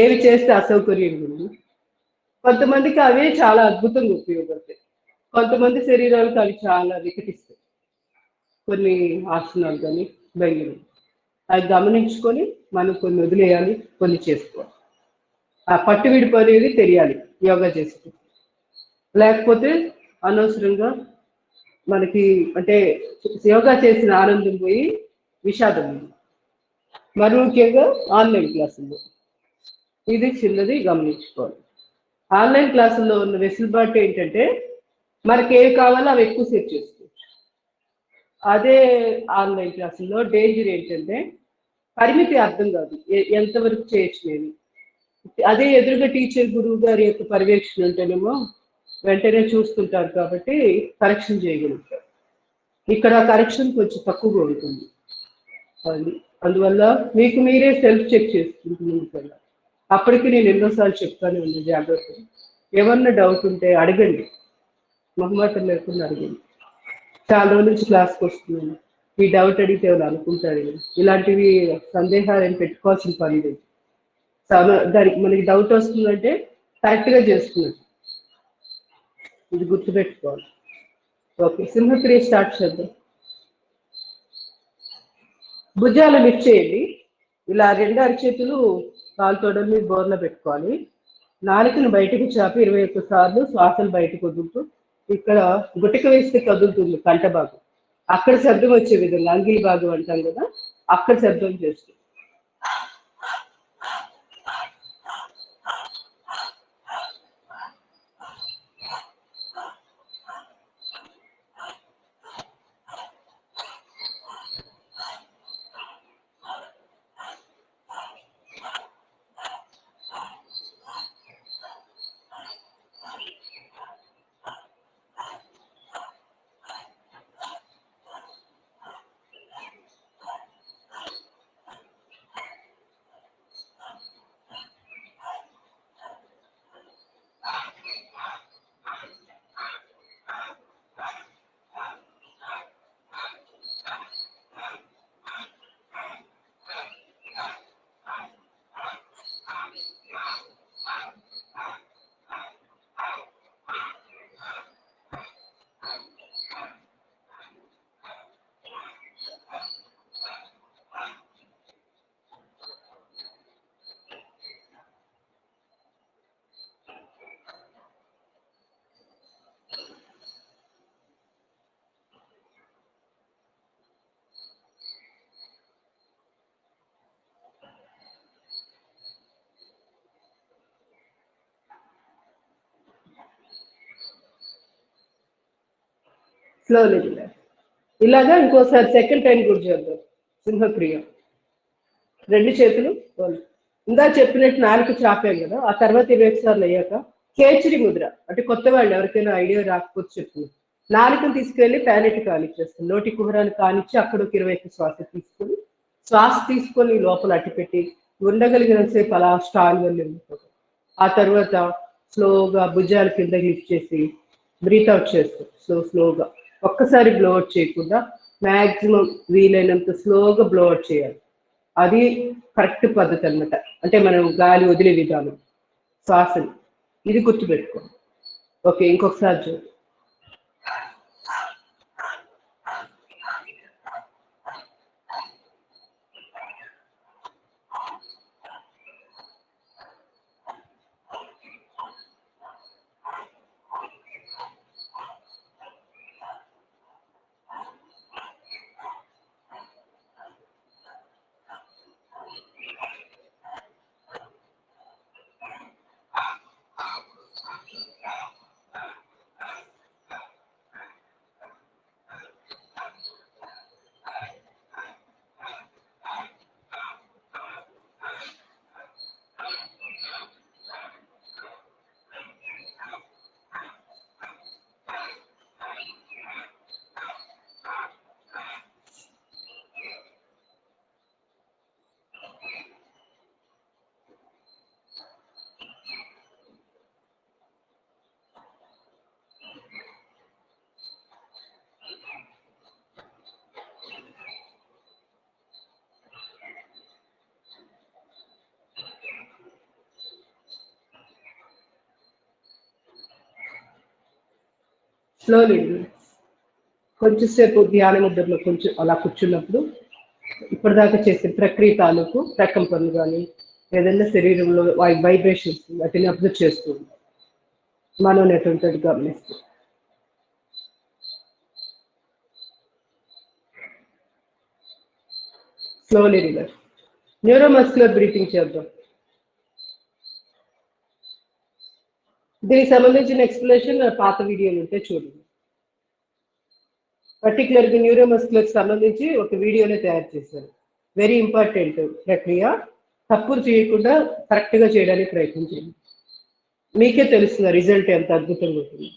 Speaker 2: ఏవి చేస్తే అసౌకర్యంగా ఉంది. కొంతమందికి అవే చాలా అద్భుతంగా ఉపయోగపడతాయి, కొంతమంది శరీరాలకు అవి చాలా వికటిస్తాయి. కొన్ని ఆసనాలు కానీ భంగిమలు అవి గమనించుకొని మనం కొన్ని వదిలేయాలి, కొన్ని చేసుకోవాలి. ఆ పట్టు విడుపు అనేది తెలియాలి యోగా చేస్తే. లేకపోతే అనవసరంగా మనకి అంటే యోగా చేసిన ఆనందం పోయి విషాదం ఉంది. మరి ముఖ్యంగా ఆన్లైన్ క్లాసుల్లో ఇది చిన్నది గమనించుకోవాలి. ఆన్లైన్ క్లాసుల్లో ఉన్న వెసులుబాటు ఏంటంటే మనకి ఏవి కావాలో అవి ఎక్కువ సేపు చేసుకోవచ్చు. అదే ఆన్లైన్ క్లాసుల్లో డేంజర్ ఏంటంటే పరిమితి అర్థం కాదు, ఎంతవరకు చేయొచ్చు నేను. అదే ఎదురుగా టీచర్ గురువు గారి యొక్క పర్యవేక్షణ ఉంటేనేమో వెంటనే చూస్తుంటారు కాబట్టి కరెక్షన్ చేయగలుగుతారు. ఇక్కడ కరెక్షన్ కొంచెం తక్కువగా ఉంటుంది. అందువల్ల మీకు మీరే సెల్ఫ్ చెక్ చేసుకుంటున్నారు. అప్పటికి నేను ఎన్నోసార్లు చెప్తానే ఉంది, జాగ్రత్త. ఏమన్నా డౌట్ ఉంటే అడగండి, మొహమాటం లేకుండా అడగండి. చాలా రోజుల నుంచి క్లాస్కి వస్తున్నాను, ఈ డౌట్ అడిగితే ఎవరు అనుకుంటారు. ఇలాంటివి సందేహాలు ఏం పెట్టుకోవాల్సిన పని లేదు. దానికి మనకి డౌట్ వస్తుందంటే కరెక్ట్గా చేస్తున్నట్టు, ఇది గుర్తుపెట్టుకోవాలి. ఓకే, సింహక్రియ స్టార్ట్ చేద్దాం. భుజాలు లిఫ్ట్ చేయండి. ఇలా 2 అరచేతులు కాలు తొడల మీద బోర్లో పెట్టుకోవాలి. నాలుకను బయటకు చాపి 21 సార్లు శ్వాసలు బయటకు వదులుతూ, ఇక్కడ గుటిక వేస్తే కదులుతుంది కంట భాగం, అక్కడ శబ్దం వచ్చే విధంగా అంగిలి భాగం అంటాం కదా, అక్కడ శబ్దం చేస్తుంది. Slowly relax. ఇలాగా ఇంకోసారి సెకండ్ టైం కూడా చేద్దాం. సింహక్రియ. 2 చేతులు ఇందా చెప్పినట్టు నాలుగు చాపాం కదా, ఆ తర్వాత 20 సార్లు అయ్యాక కేచరి ముద్ర. అంటే కొత్త వాళ్ళు ఎవరికైనా ఐడియా రాకపోతే చెప్తున్నాను. నాలుకను తీసుకెళ్లి ప్యాలెట్ కానిచ్చేస్తాం, నోటి కుహరాన్ని కానిచ్చి అక్కడ ఒక 21 శ్వాస తీసుకొని లోపల అట్టిపెట్టి ఉండగలిగిన సేపు అలా స్ట్రాంగ్ గా వెళ్ళిపోతాం. ఆ తర్వాత స్లోగా భుజాలు కింద లిఫ్ట్ చేసి బ్రీత్ అవుట్ చేస్తాం. స్లోగా ఒక్కసారి బ్లో అవుట్ చేయకుండా మ్యాక్సిమం వీలైనంత స్లోగా బ్లో అవుట్ చేయాలి. అది కరెక్ట్ పద్ధతి అనమాట. అంటే మనం గాలి వదిలే విధానం. శ్వాసని. ఇది గుర్తుపెట్టుకో. ఓకే, ఇంకొకసారి చూడు. స్లోలీ కొంచెంసేపు ధ్యాన ముద్రలో కొంచెం అలా కూర్చున్నప్పుడు ఇప్పటిదాకా చేసే ప్రక్రియ తాలూకు ప్రకంపనలు కానీ ఏదైనా శరీరంలో వైబ్రేషన్స్ వాటిని అబ్జర్వ్ చేస్తూ ఉంటాం. మనం ఎటువంటి గమనిస్తూ స్లోలీ రివర్స్. న్యూరోమస్కులర్ బ్రీతింగ్ చేద్దాం. దీనికి సంబంధించిన ఎక్స్ప్లెనేషన్ పాత వీడియోలు ఉంటే చూడండి. పర్టికులర్గా న్యూరోమస్కులర్ సంబంధించి ఒక వీడియోనే తయారు చేశారు. వెరీ ఇంపార్టెంట్ ప్రక్రియ. తప్పులు చేయకుండా కరెక్ట్గా చేయడానికి ప్రయత్నించండి. మీకే తెలుస్తుంది రిజల్ట్ ఎంత అద్భుతంగా ఉంటుంది.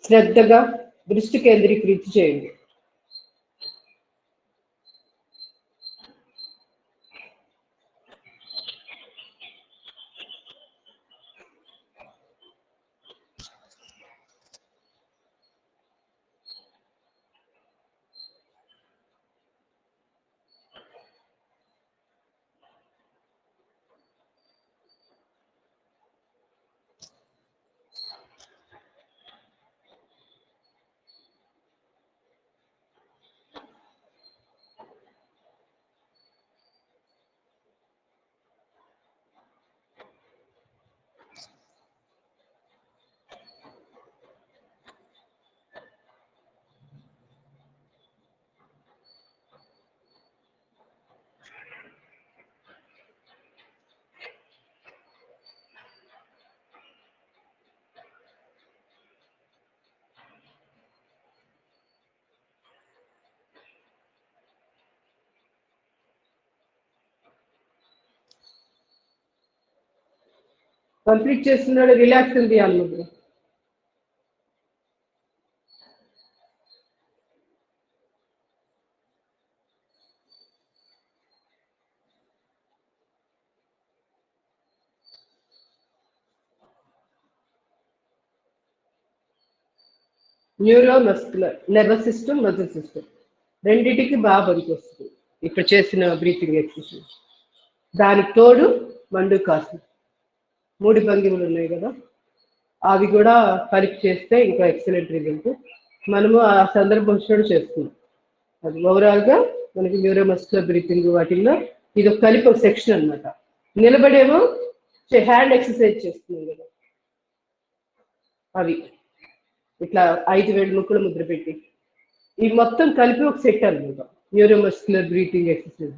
Speaker 2: శ్రద్ధగా దృష్టి కేంద్రీకరించి చేయండి. కంప్లీట్ చేస్తున్నాడు. రిలాక్స్ ఉంది అన్నది. Neuromuscular nervous system, muscle system రెండింటికి బాగా పనికొస్తుంది ఇప్పుడు చేసిన బ్రీతింగ్ ఎక్సర్సైజ్. దానికి తోడు మండుకాసనం 3 భంగిమలు ఉన్నాయి కదా, అవి కూడా కలిపి చేస్తే ఇంకా ఎక్సలెంట్ రిజల్ట్. మనము ఆ సందర్భం వచ్చినట్టు చేస్తున్నాం. అది ఓవరాల్గా మనకి న్యూరోమస్కులర్ బ్రీతింగ్ వాటిల్లో ఇది ఒక కలిపి ఒక సెక్షన్ అనమాట. నిలబడేమో హ్యాండ్ ఎక్సర్సైజ్ చేస్తున్నాం కదా, అవి ఇట్లా 5 వేలు ముక్కులు ముద్ర పెట్టి ఇవి మొత్తం కలిపి ఒక సెట్ అనమాట న్యూరోమస్కులర్ బ్రీతింగ్ ఎక్సర్సైజ్.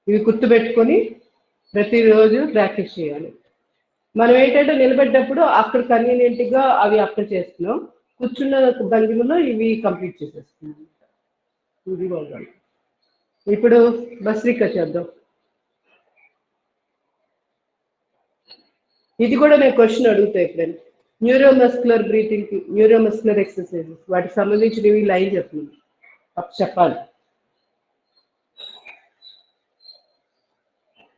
Speaker 2: ఇవి గుర్తుపెట్టుకొని ప్రతిరోజు ప్రాక్టీస్ చేయాలి. మనం ఏంటంటే నిలబడ్డప్పుడు అక్కడ కన్వీనియంట్గా అవి అక్కడ చేస్తున్నాం, కూర్చున్న భంగిమలో ఇవి కంప్లీట్ చేసేస్తున్నాం. ఇది బాగా. ఇప్పుడు భస్త్రిక చేద్దాం. ఇది కూడా నేను క్వశ్చన్ అడుగుతా ఎప్పుడైనా. న్యూరోమస్కులర్ బ్రీతింగ్, న్యూరోమస్కులర్ ఎక్సర్సైజెస్ వాటికి సంబంధించినవి లైన్ చెప్పాలి.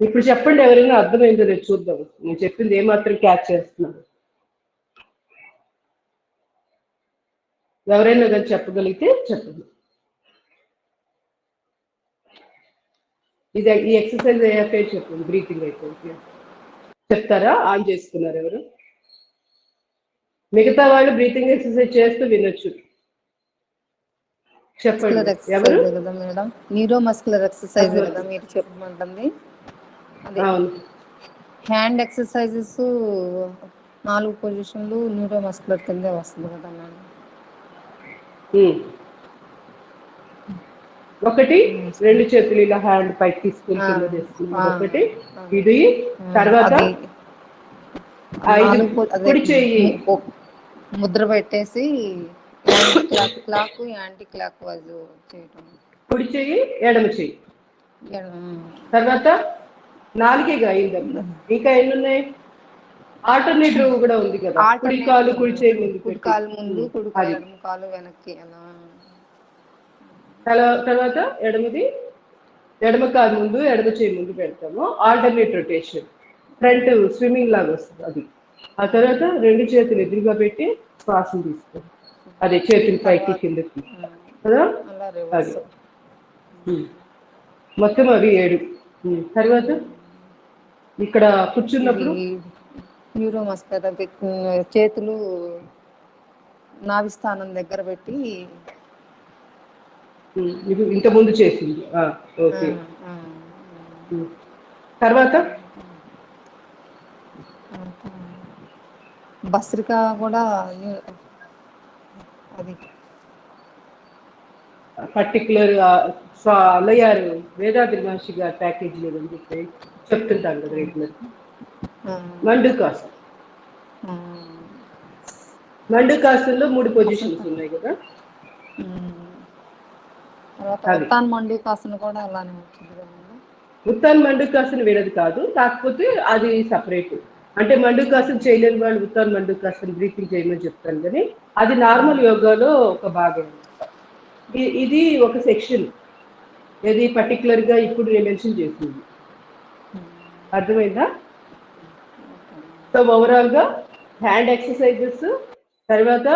Speaker 2: ఇప్పుడు చెప్పండి, ఎవరైనా అర్థమైందో లేదు చూద్దాం. నేను చెప్పింది ఏమాత్రం క్యాచ్ చేస్తున్నాను. ఎవరైనా కానీ చెప్పగలిగితే చెప్పండి. ఈ ఎక్సర్సైజ్ అయ్యాకే చెప్పండి, బ్రీతింగ్ అయిపోయింది. చెప్తారా? ఆన్ చేసుకున్నారు ఎవరు? మిగతా వాళ్ళు బ్రీతింగ్ ఎక్సర్సైజ్ చేస్తూ వినొచ్చు. చెప్పండి ఎవరు?
Speaker 3: కదా మేడం, న్యూరో మస్కులర్ ఎక్సర్సైజ్ కదా మీరు చెప్పమంటుంది. అదే హ్యాండ్ ఎక్సర్సైజెస్ 4 పొజిషన్లు న్యూరో మస్కులర్ కిందే వస్తుంది కదా మేడం.
Speaker 2: ఒకటి 2 చేతులు ఇలా హ్యాండ్ పైకి తీసుకుని కింద చేస్తున్నారు. ఒకటి ఇది, తర్వాత కుడి చెయ్యి
Speaker 3: ముద్ర పెట్టేసి క్లాక్ యాంటీ క్లాక్ వైజ్ చేయటం.
Speaker 2: కుడి చెయ్యి ఎడమ చెయ్యి, తర్వాత 4 అయిందమ్మా. ఇంకా ఎన్ని ఉన్నాయి? ఆల్టర్నేటివ్ కూడా ఉంది కదా, కుడి కాలు కుడి చెయ్యి ముందు,
Speaker 3: కుడి కాలు ముందు, కుడి కాలు వెనక్కి అలా.
Speaker 2: తర్వాత ఎడమది, ఎడమ కాలు ముందు ఎడమ చెయ్యి ముందు పెడతాము. ఆల్టర్నేట్ రొటేషన్, ఫ్రంట్ స్విమ్మింగ్ లాగా వస్తుంది అది. ఆ తర్వాత 2 చేతులు ఎదురుగా పెట్టి శ్వాసం తీసుకోండి. అదే చేతులు పైకి కిందకి కదా, అది మొత్తం అవి 7. తర్వాత ఇక్కడ కూర్చున్నప్పుడు
Speaker 3: న్యూరో మస్కులర్ చేతులు నాభిస్థానం దగ్గర పెట్టి,
Speaker 2: ఇది ఇంత ముందు చేసింది. ఓకే. తర్వాత
Speaker 3: భస్త్రిక కూడా అది
Speaker 2: పర్టికులర్ అల్లయ్యారు వేదాద్రి మహర్షి గారి ప్యాకేజ్ లేదని చెప్పి చెప్తుంటాను కదా రెగ్యులర్. మండుకాసన్, మండుకాసన్లో 3 పొజిషన్స్ ఉన్నాయి కదా.
Speaker 3: ఉత్తాన్ మండుకాసన్ కూడా అలానే వచ్చింది కదా.
Speaker 2: ఉత్తాన్ మండుకాసన్ వేరేది కాదు, కాకపోతే అది సపరేట్. అంటే మండుకాసన్ చేయలేని వాళ్ళు ఉత్తాన్ మండుకాసన్ బ్రీతింగ్ చేయమని చెప్తాను, కానీ అది నార్మల్ యోగాలో ఒక భాగం. ఇది ఒక సెక్షన్, ఇది పర్టికులర్ గా ఇప్పుడు నేను మెన్షన్ చేసింది. అర్థమైందా? సో ఓవరాల్ గా హ్యాండ్ ఎక్సర్సైజెస్, తర్వాత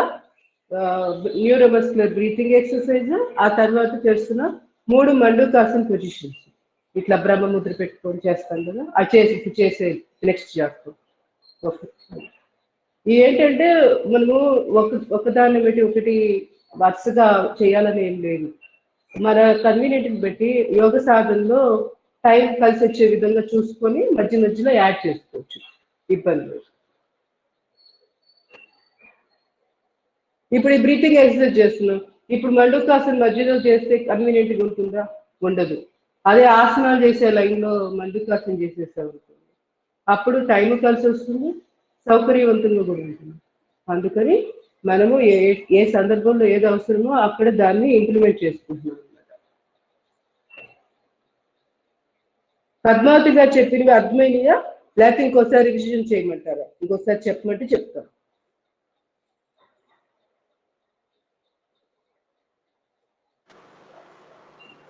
Speaker 2: న్యూరోమస్కులర్ బ్రీతింగ్ ఎక్సర్సైజ్, ఆ తర్వాత చేస్తున్న 3 మండుకాసన్ పొజిషన్స్. ఇట్లా బ్రహ్మముద్ర పెట్టుకొని చేస్తాం కదా, అది చేసే నెక్స్ట్ చేస్తాం. ఓకే. ఏంటంటే మనము ఒకదాన్ని బట్టి ఒకటి వరుసగా చేయాలని ఏం లేదు. మన కన్వీనియంట్ని బట్టి యోగ సాధనలో టైం కలిసి వచ్చే విధంగా చూసుకొని మధ్య మధ్యలో యాడ్ చేసుకోవచ్చు, ఇబ్బంది లేదు. ఇప్పుడు ఈ బ్రీతింగ్ ఎక్సర్సైజ్ చేస్తున్నాం, ఇప్పుడు మండుకాసన్ మధ్యలో చేస్తే కన్వీనియంట్గా ఉంటుందా? ఉండదు. అదే ఆసనాలు చేసే లైన్లో మండుకాసన్ చేసేసాం అప్పుడు టైం కలిసి వస్తుంది, సౌకర్యవంతంగా కూడా ఉంటుంది. అందుకని మనము ఏ సందర్భంలో ఏది అవసరమో అక్కడ దాన్ని ఇంప్లిమెంట్ చేసుకుంటున్నాం అన్నమాట. పద్మావతి గారు చెప్పినవి అర్థమైనయా, లేకపోతే ఇంకోసారి రివిజన్ చేయమంటారా? ఇంకోసారి చెప్పమంటే చెప్తాను.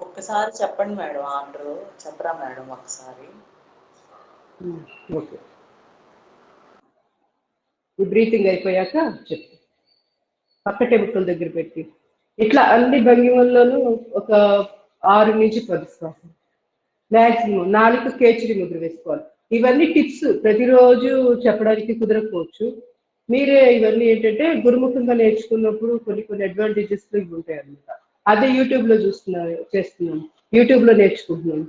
Speaker 6: ఒక్కసారి చెప్పండి మేడం, ఆర్డర్ చెప్పరా మేడం ఒకసారి?
Speaker 2: ఓకే. ఈ బ్రీతింగ్ అయిపోయాక చెప్తాను. పక్క టెంపుల్ దగ్గర పెట్టి ఇట్లా అన్ని భంగిమల్లోనూ ఒక 6 నుంచి 10 శ్వాసలు మ్యాక్సిమం. 4 కేచరి ముద్ర వేసుకోవాలి. ఇవన్నీ టిప్స్, ప్రతిరోజు చెప్పడానికి కుదరకపోవచ్చు. మీరే ఇవన్నీ ఏంటంటే గురుముఖంగా నేర్చుకున్నప్పుడు కొన్ని అడ్వాంటేజెస్ ఇవి ఉంటాయి అన్నమాట. అదే యూట్యూబ్లో చేస్తున్నాను, యూట్యూబ్లో నేర్చుకుంటున్నాను.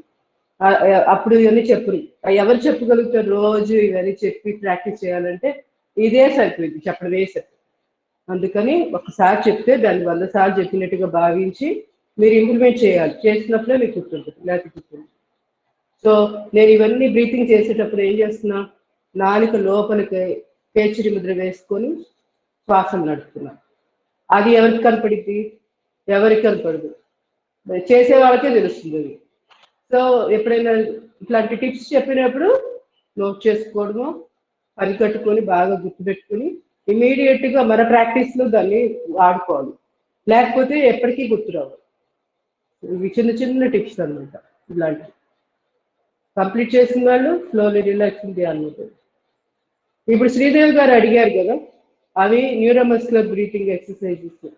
Speaker 2: అప్పుడు ఇవన్నీ చెప్పరు, ఎవరు చెప్పగలుగుతారు? రోజు ఇవన్నీ చెప్పి ప్రాక్టీస్ చేయాలంటే ఇదే సరిపోయింది, చెప్పడమే సరిపోయింది. అందుకని ఒకసారి చెప్తే దాన్ని 100 సార్లు చెప్పినట్టుగా భావించి మీరు ఇంప్లిమెంట్ చేయాలి. చేసినప్పుడే మీకు గుర్తుంటుంది, లేకపోతే గుర్తుంది. సో నేను ఇవన్నీ బ్రీతింగ్ చేసేటప్పుడు ఏం చేస్తున్నా, నాలుక లోపలికి కేచరి ముద్ర వేసుకొని శ్వాసం నడుపుతున్నా. అది ఎవరికి కనపడిద్ది? ఎవరికి కనపడదు, చేసే వాళ్ళకే తెలుస్తుంది అది. సో ఎప్పుడైనా ఇట్లాంటి టిప్స్ చెప్పినప్పుడు నోట్ చేసుకోవడము, పని కట్టుకొని బాగా గుర్తుపెట్టుకుని ఇమీడియట్గా మన ప్రాక్టీస్లో దాన్ని వాడుకోవాలి, లేకపోతే ఎప్పటికీ గుర్తురావు. ఇవి చిన్న చిన్న టిప్స్ అనమాట. ఇలాంటివి కంప్లీట్ చేసిన వాళ్ళు స్లోలీ రిలాక్సింగ్ అనుకుంటుంది. ఇప్పుడు శ్రీదేవి గారు అడిగారు కదా, అవి న్యూరోమస్కులర్ బ్రీతింగ్ ఎక్సర్సైజెస్.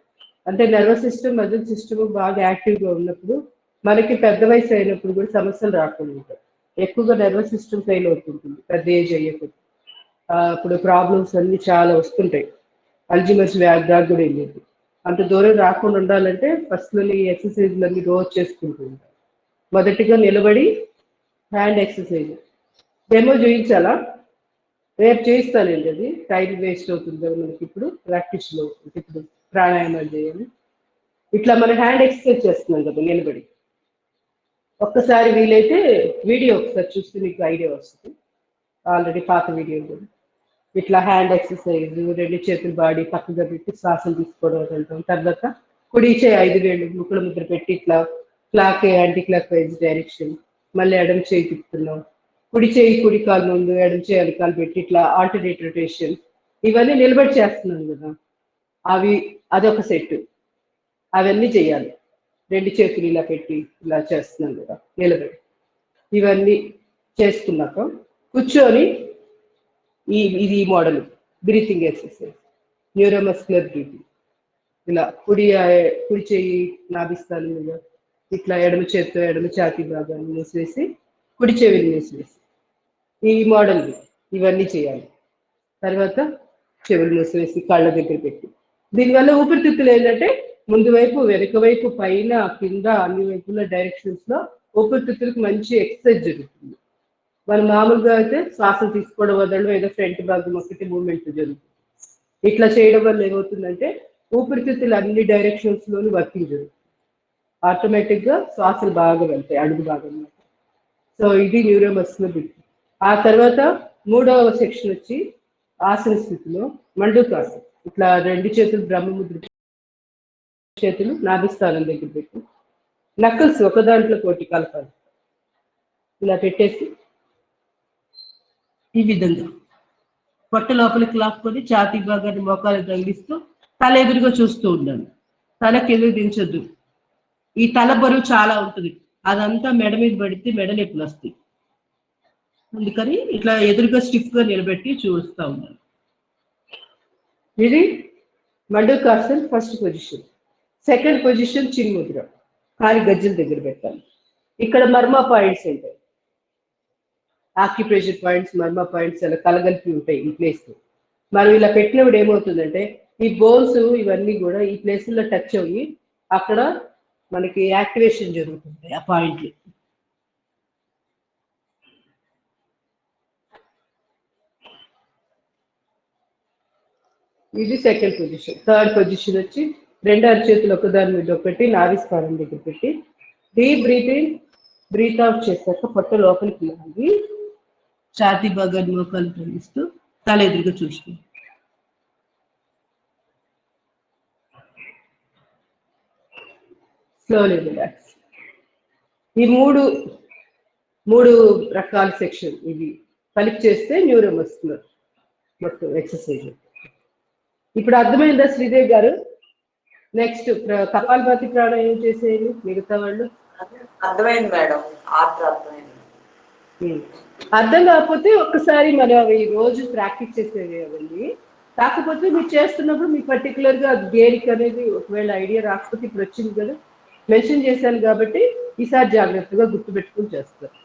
Speaker 2: అంటే నర్వస్ సిస్టమ్, మజిల్ సిస్టమ్ బాగా యాక్టివ్గా ఉన్నప్పుడు మనకి పెద్ద వయసు అయినప్పుడు కూడా సమస్యలు రాకుండా ఉంటాయి. ఎక్కువగా నర్వస్ సిస్టమ్ ఫెయిల్ అవుతుంటుంది పెద్ద ఏజ్ అయ్యేప్పుడు. ఇప్పుడు ప్రాబ్లమ్స్ అన్ని చాలా వస్తుంటాయి. అల్జిమర్స్ వ్యాధి దాకా కూడా వెళ్ళేది. అంత దూరం రాకుండా ఉండాలంటే ఫస్ట్ ఈ ఎక్సర్సైజ్లన్నీ రోజు చేసుకుంటూ ఉంటాం. మొదటిగా నిలబడి హ్యాండ్ ఎక్సర్సైజ్ డెమో చూపించాలా? రేపు చేయిస్తానండి. అది టైం వేస్ట్ అవుతుంది కదా మనకి. ఇప్పుడు ప్రాక్టీస్లో ఇప్పుడు ప్రాణాయామాలు చేయాలి. ఇట్లా మన హ్యాండ్ ఎక్సర్సైజ్ చేస్తున్నాం కదా నిలబడి. ఒక్కసారి వీలైతే వీడియో ఒకసారి చూస్తే మీకు ఐడియా వస్తుంది. ఆల్రెడీ పాత వీడియో కూడా. ఇట్లా హ్యాండ్ ఎక్సర్సైజ్, 2 చేతులు బాడీ పక్కగా పెట్టి శ్వాసలు తీసుకోవడం అంటాం. తర్వాత కుడి చేయి 5 వేళ్ళు ముక్కుల ముద్ర పెట్టి ఇట్లా clock anti clock wise direction. మళ్ళీ ఎడమ చేయి తిప్పుతున్నాం. కుడి చేయి కుడి కాలు ముందు, ఎడమ చేయి అరికాలు పెట్టి ఇట్లా ఆల్టర్నేట్ రొటేషన్. ఇవన్నీ నిలబడి చేస్తున్నాం కదా, అదొక సెట్. అవన్నీ చేయాలి. 2 చేతులు ఇలా పెట్టి ఇలా చేస్తున్నాం కదా నిలబడి. ఇవన్నీ చేసుకున్నాక కూర్చొని ఇది model breathing exercise, neuromuscular breathing. ఇలా కుడి చేయి నాభిస్థానం మీద ఇట్లా ఎడమ చేతితో ఎడమ ఛాతీ భాగాన్ని మూసివేసి కుడి చెవిని మూసివేసి ఈ మోడల్ ఇవన్నీ చేయాలి. తర్వాత చెవులు మూసివేసి కళ్ళ దగ్గర పెట్టి. దీనివల్ల ఊపిరితిత్తులు ఏంటంటే ముందు వైపు, వెనుక వైపు, పైన, కింద అన్ని వైపుల డైరెక్షన్స్ లో ఊపిరితిత్తులకు మంచి ఎక్సర్సైజ్ జరుగుతుంది. మనం మామూలుగా అయితే శ్వాసలు తీసుకోవడం వదలడం ఏదో ఫ్రంట్ భాగం ఒకటి మూవ్మెంట్ జరుగుతుంది. ఇట్లా చేయడం వల్ల ఏమవుతుందంటే ఊపిరితిత్తులు అన్ని డైరెక్షన్స్ లోని వర్కింగ్ జరుగుతుంది. ఆటోమేటిక్ గా శ్వాసలు బాగా వెళ్తాయి అడుగు భాగంలో. సో ఇది న్యూరోమస్కులర్ బ్రీతింగ్. ఆ తర్వాత 3వ సెక్షన్ వచ్చి ఆసన స్థితిలో మండూకాసనం. ఇట్లా 2 చేతులు బ్రహ్మముద్ర, చేతులు నాభిస్థానం దగ్గర పెట్టి నక్కల్స్ ఒక దాంట్లో కోటి కలపాలి. ఇలా పెట్టేసి ఈ విధంగా పొట్ట లోపలికి లాక్కొని ఛాతీ భాగాన్ని మోకాలు తగిలిస్తూ తల ఎదురుగా చూస్తూ ఉండాలి. తల కిందకి దించొద్దు. ఈ తల బరువు చాలా ఉంటుంది, అదంతా మెడ మీద పడితే మెడ నొప్పులు వస్తాయి. అందుకని ఇట్లా ఎదురుగా స్టిఫ్ గా నిలబెట్టి చూస్తూ ఉండాలి. ఇది మండూకాసన్ ఫస్ట్ పొజిషన్. సెకండ్ పొజిషన్ చిన్ముద్ర, కాలి గజ్జల దగ్గర పెట్టాలి. ఇక్కడ మర్మా పాయింట్స్ ఉంటాయి, ఆక్యుప్రెషర్ పాయింట్స్, మర్మా పాయింట్స్ అలా కలగలిపి ఉంటాయి ఈ ప్లేస్ లో. మనం ఇలా పెట్టినప్పుడు ఏమవుతుందంటే ఈ బోన్స్ ఇవన్నీ కూడా ఈ ప్లేస్లో టచ్ అయ్యి అక్కడ మనకి యాక్టివేషన్ జరుగుతుంది ఆ పాయింట్లు. ఇది సెకండ్ పొజిషన్. థర్డ్ పొజిషన్ వచ్చి 2 అరచేతులు ఒకదాని మీద ఒకటి నాభిస్థానం దగ్గర పెట్టి డీప్ బ్రీతింగ్, బ్రీత్ అవుట్ చేశాక పొట్ట లోపలికి లాగి ఛాతీ భాగాన్ని మోకాలు తగిలిస్తూ తల ఎదురుగా చూస్తుంది. Slowly relax. ఈ మూడు రకాల సెక్షన్ ఇవి కలిపి చేస్తే న్యూరోమస్కులర్ మొత్తం ఎక్సర్సైజ్. ఇప్పుడు అర్థమైందా శ్రీదేవి గారు? నెక్స్ట్ కపాలభాతి ప్రాణాయామం చేసేయండి మిగతా వాళ్ళు.
Speaker 6: అర్థమైంది మేడం, అర్థమైంది.
Speaker 2: అర్థం కాకపోతే ఒక్కసారి మనం అవి రోజు ప్రాక్టీస్ చేసేవి అవండి. కాకపోతే మీరు చేస్తున్నప్పుడు మీ పర్టికులర్ గా దేనికి అనేది ఒకవేళ ఐడియా రాకపోతే ఇప్పుడు వచ్చింది కదా మెన్షన్ చేశాను కాబట్టి ఈసారి జాగ్రత్తగా గుర్తుపెట్టుకుని చేస్తారు.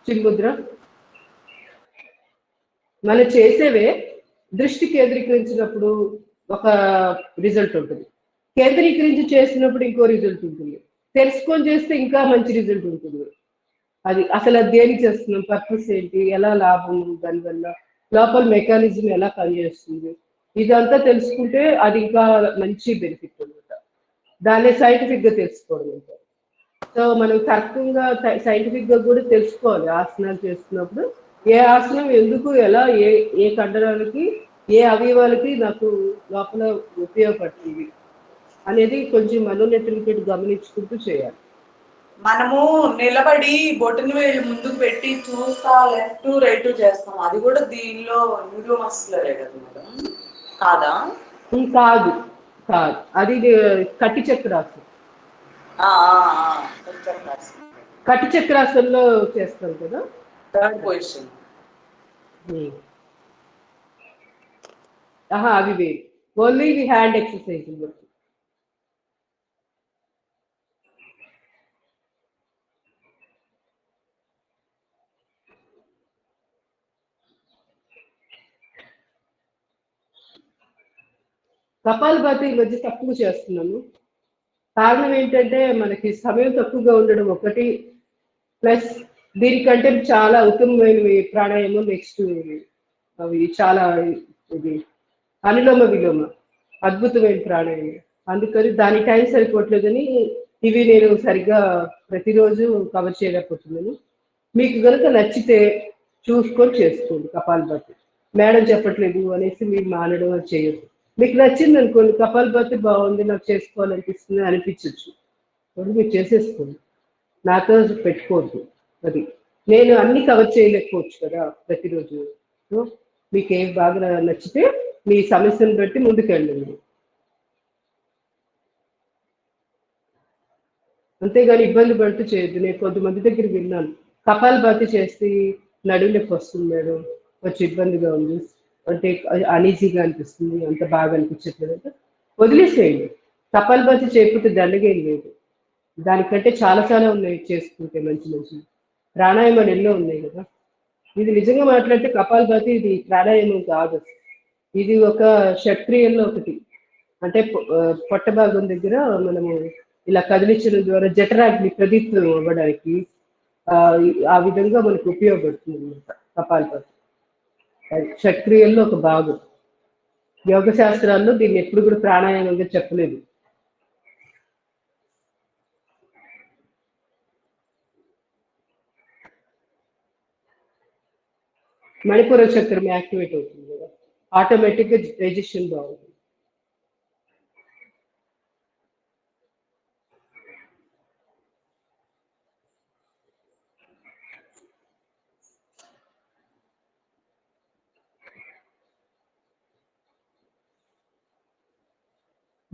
Speaker 2: చిన్ముద్ర మనం చేసేవే దృష్టి కేంద్రీకరించినప్పుడు ఒక రిజల్ట్ ఉంటుంది, కేంద్రీకరించి చేసినప్పుడు ఇంకో రిజల్ట్ ఉంటుంది, తెలుసుకొని చేస్తే ఇంకా మంచి రిజల్ట్ ఉంటుంది. అది అసలు అది దేనికి చేస్తున్నాం, పర్పస్ ఏంటి, ఎలా లాభం, దానివల్ల లోపల మెకానిజం ఎలా పనిచేస్తుంది, ఇదంతా తెలుసుకుంటే అది ఇంకా మంచి బెనిఫిట్ అనమాట. దాన్ని సైంటిఫిక్ గా తెలుసుకోవడం అంటారు. సో మనం తర్కంగా సైంటిఫిక్ గా కూడా తెలుసుకోవాలి ఆసనాలు చేస్తున్నప్పుడు. ఏ ఆసనం ఎందుకు, ఎలా, ఏ కండరాలకి, ఏ అవయవాలకి నాకు లోపల ఉపయోగపడుతుంది అనేది కొంచెం మనోనేట్రికేట్ గమనించుకుంటూ చేయాలి.
Speaker 6: మనము నిలబడి బొటన వేలు ముందుకు పెట్టి చూస్తా లెఫ్ట్ రైట్ చేస్తాం, అది కూడా దీనిలో న్యూరోమస్కులరే కదా మేడం? కాదా?
Speaker 2: కాదు కాదు, అది కట్టి చక్రాసనం. కట్టి చక్రాసనంలో చేస్తాం కదా,
Speaker 6: థర్డ్ పొజిషన్.
Speaker 2: అవి వేరు, ఓన్లీ ఇది హ్యాండ్ ఎక్సర్సైజ్. కపాలభాతి ఈ మధ్య తక్కువ చేస్తున్నాము. కారణం ఏంటంటే మనకి సమయం తక్కువగా ఉండడం ఒకటి, ప్లస్ దీనికంటే చాలా ఉత్తమమైనవి ప్రాణాయామం. నెక్స్ట్ అవి చాలా ఇది అనులోమ విలోమ అద్భుతమైన ప్రాణాయామం. అందుకని దాని టైం సరిపోవట్లేదని ఇవి నేను సరిగ్గా ప్రతిరోజు కవర్ చేయలేకపోతున్నాను. మీకు కనుక నచ్చితే చూసుకొని చేసుకోండి కపాలభాతి. మేడం చెప్పట్లేదు అనేసి మీరు మానడం అది చేయొద్దు. మీకు నచ్చింది అనుకోండి, కపాలభాతి బాగుంది నాకు చేసుకోవాలనిపిస్తుంది అనిపించవచ్చు, మీరు చేసేసుకోండి, నాతో పెట్టుకోవద్దు. అది నేను అన్ని కవర్ చేయలేకపోవచ్చు కదా ప్రతిరోజు. సో మీకు ఏం బాగా నచ్చితే మీ సమస్యను బట్టి ముందుకెళ్ళండి, అంతేగాని ఇబ్బంది పడుతూ చేయొద్దు. నేను కొంతమంది దగ్గర విన్నాను, కపాలభాతి చేసి నడుము నొప్పి వస్తుంది మేడం, కొంచెం ఇబ్బందిగా ఉంది అంటే, అనీజీగా అనిపిస్తుంది, అంత బాగా అనిపించట్లేదు అంటే వదిలేసేయండి. కపాలభాతి చేయకపోతే దండగేం లేదు, దానికంటే చాలా చాలా ఉన్నాయి చేసుకుంటే మంచి మంచి ప్రాణాయామాలు ఎన్నో ఉన్నాయి కదా. ఇది నిజంగా మాట్లాడితే కపాలభాతి ఇది ప్రాణాయామం కాదు, ఇది ఒక షట్క్రియల్లో ఒకటి. అంటే పొట్ట భాగం దగ్గర మనము ఇలా కదిలించడం ద్వారా జఠరాగ్ని ప్రదీప్తం అవ్వడానికి ఆ విధంగా మనకు ఉపయోగపడుతుంది అన్నమాట కపాలభాతి. షట్క్రియల్లో ఒక భాగం. యోగ శాస్త్రాల్లో దీన్ని ఎప్పుడు కూడా ప్రాణాయామంగా చెప్పలేదు. మణిపూర చక్రం యాక్టివేట్ అవుతుంది కదా, ఆటోమేటిక్గా డైజెషన్ బాగుంటుంది.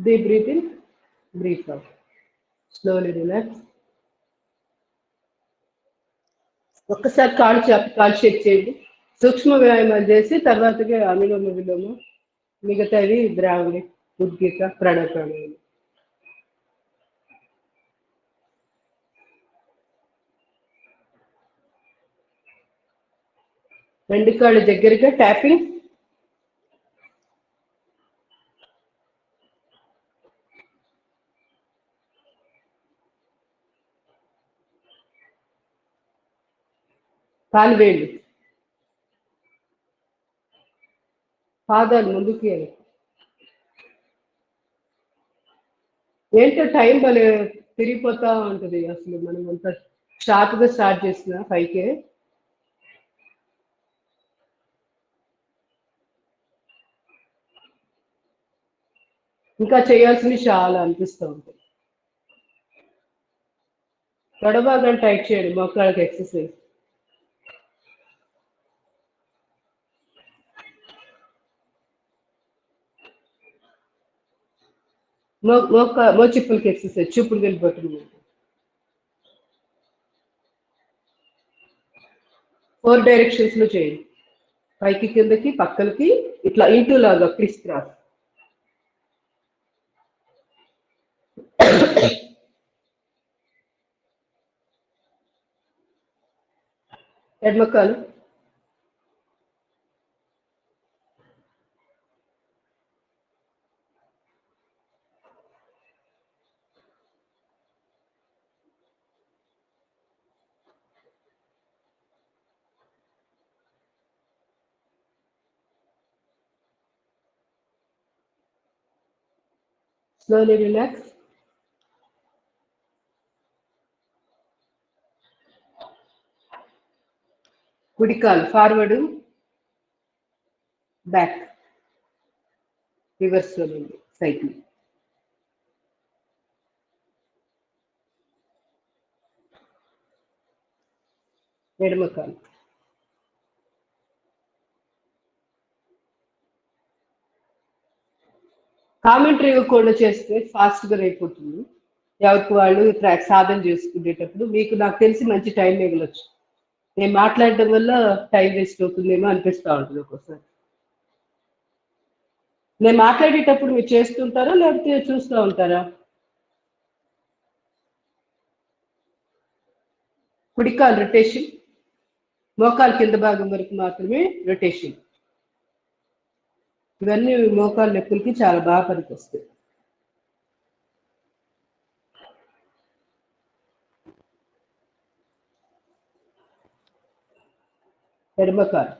Speaker 2: Deep breathe in, breathe out. Slowly relax. ఒక్కసారి కాళ్ళు చాపి కాళ్ళు షేక్ చేయండి. సూక్ష్మ వ్యాయామాలు చేసి తర్వాతగా అనులోమ విలోమ, మిగతావి ద్రావణి, ఉద్గీత, ప్రాణాయామం. రెండు కాళ్ళు దగ్గరగా ట్యాపింగ్. కాలు వేళ్ళు, పాదాలు ముందుకి. ఏంటో టైం భలే తిరిగిపోతా ఉంటుంది అసలు. మనం అంత షార్ప్గా స్టార్ట్ చేసిన 5K ఇంకా చేయాల్సింది చాలా అనిపిస్తూ ఉంటుంది. తొడభాగాన్ని టైట్ చేయండి, మోకాళ్ళకి ఎక్సర్సైజ్. మోచిప్పులకి ఎక్సర్సైజ్, చూపుడు వెళ్ళిపోతుంది. 4 డైరెక్షన్స్ లో చేయండి, పైకి కిందకి పక్కలకి ఇట్లా ఇంటూ లాగా క్రిస్ క్రాస్. ఎడమకాలు, slowly relax. కుడికాలు ఫార్వర్డ్ బ్యాక్, రివర్స్ లో సైకిల్. ఎడమకాలు, కామెంటరీ ఇవ్వకుండా చేస్తే ఫాస్ట్గా అయిపోతుంది. ఎవరికి వాళ్ళు సాధన చేసుకునేటప్పుడు మీకు నాకు తెలిసి మంచి టైం మిగలొచ్చు. నేను మాట్లాడడం వల్ల టైం వేస్ట్ అవుతుందేమో అనిపిస్తూ ఉంటుంది ఒక్కోసారి. నేను మాట్లాడేటప్పుడు మీరు చేస్తుంటారా లేకపోతే చూస్తూ ఉంటారా? కుడికాలు రొటేషన్, మోకాలు కింద భాగం వరకు మాత్రమే రొటేషన్. ఇవన్నీ మోకాలు నొప్పులకి చాలా బాగా పనికొస్తాయి. ఎడమకాలు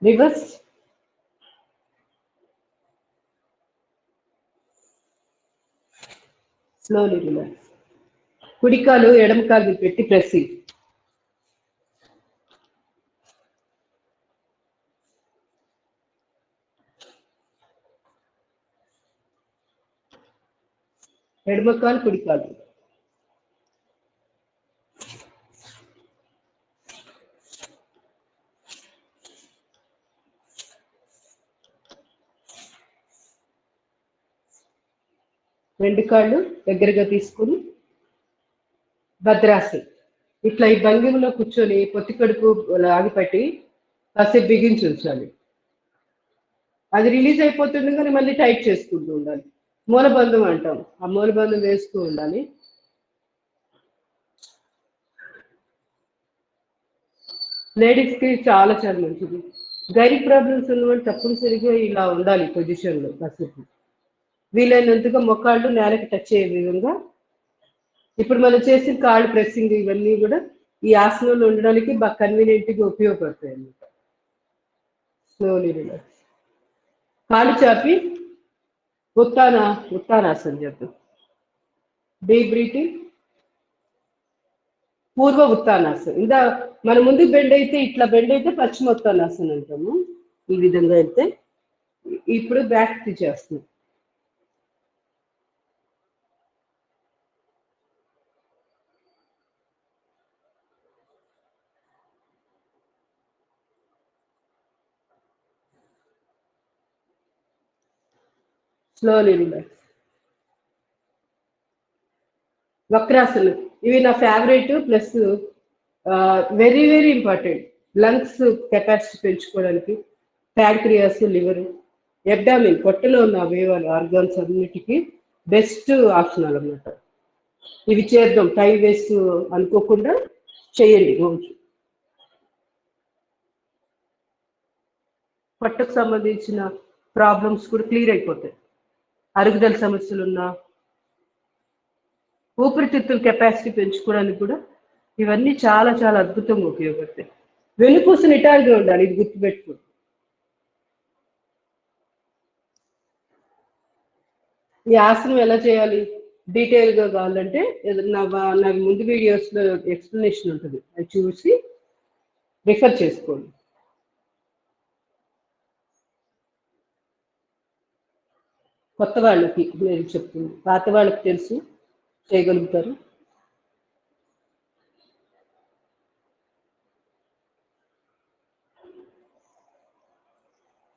Speaker 2: రివర్స్, స్లోలీ రిలాక్స్. కుడికాలు ఎడమకాలు పెట్టి ప్రెస్సింగ్. ఎడమకాలు కుడికాలు. రెండు కాళ్ళు దగ్గరగా తీసుకుని భద్రాసన్. ఇట్లా ఈ భంగిమలో కూర్చొని పొత్తి కడుపు ఆగిపెట్టి కాసేపు బిగించి ఉంచాలి. అది రిలీజ్ అయిపోతుండగానే మళ్ళీ టైట్ చేసుకుంటూ ఉండాలి. మూలబంధం అంటాం, ఆ మూలబంధం వేస్తూ ఉండాలి. లేడీస్కి చాలా చాలా మంచిది. గైనిక్ ప్రాబ్లమ్స్ ఉన్నవాళ్ళు తప్పనిసరిగా ఇలా ఉండాలి పొజిషన్లో కాసేపు. వీలైనంతగా మొక్కాళ్ళు నేలకి టచ్ అయ్యే విధంగా. ఇప్పుడు మనం చేసిన కాళ్ళు ప్రెస్సింగ్ ఇవన్నీ కూడా ఈ ఆసనంలో ఉండడానికి బాగా కన్వీనియంట్గా ఉపయోగపడతాయి అన్నమాట. Slowly relax. కాళ్ళు చాపి ఉత్తానాసనం చేద్దాం. Deep breathing. పూర్వ ఉత్తానాసనం. ఇందా మన ముందు బెండ్ అయితే ఇట్లా బెండ్ అయితే పశ్చిమ ఉత్తానాసనం అంటాము. ఈ విధంగా అయితే ఇప్పుడు బ్యాక్ చేస్తున్నాం. Slowly relax. వక్రాసనం ఇవి నా favourite, plus very very important. Lungs capacity పెంచుకోవడానికి, ప్యాంక్రియాస్, లివర్, ఎబ్డామిన్ పొట్టలో ఉన్న అవయవాలు ఆర్గాన్స్ అన్నిటికీ బెస్ట్ ఆసనాలు అన్నమాట. ఇవి చేద్దాం, టైం వేస్ట్ అనుకోకుండా చేయండి రోజు. పొట్టకు సంబంధించిన ప్రాబ్లమ్స్ కూడా క్లియర్ అయిపోతాయి. అరుగుదల సమస్యలున్నా, ఊపిరితిత్తుల కెపాసిటీ పెంచుకోవడానికి కూడా ఇవన్నీ చాలా చాలా అద్భుతంగా ఉపయోగపడతాయి. వెనుపూస నిటారుగా ఉండాలి, ఇది గుర్తుపెట్టుకోండి. ఈ ఆసనం ఎలా చేయాలి డీటెయిల్గా కావాలంటే నా ముందు వీడియోస్లో ఎక్స్ప్లెనేషన్ ఉంటుంది, అది చూసి రిఫర్ చేసుకోండి. కొత్త వాళ్ళకి నేను చెప్తుంది, పాత వాళ్ళకి తెలుసు, చేయగలుగుతారు.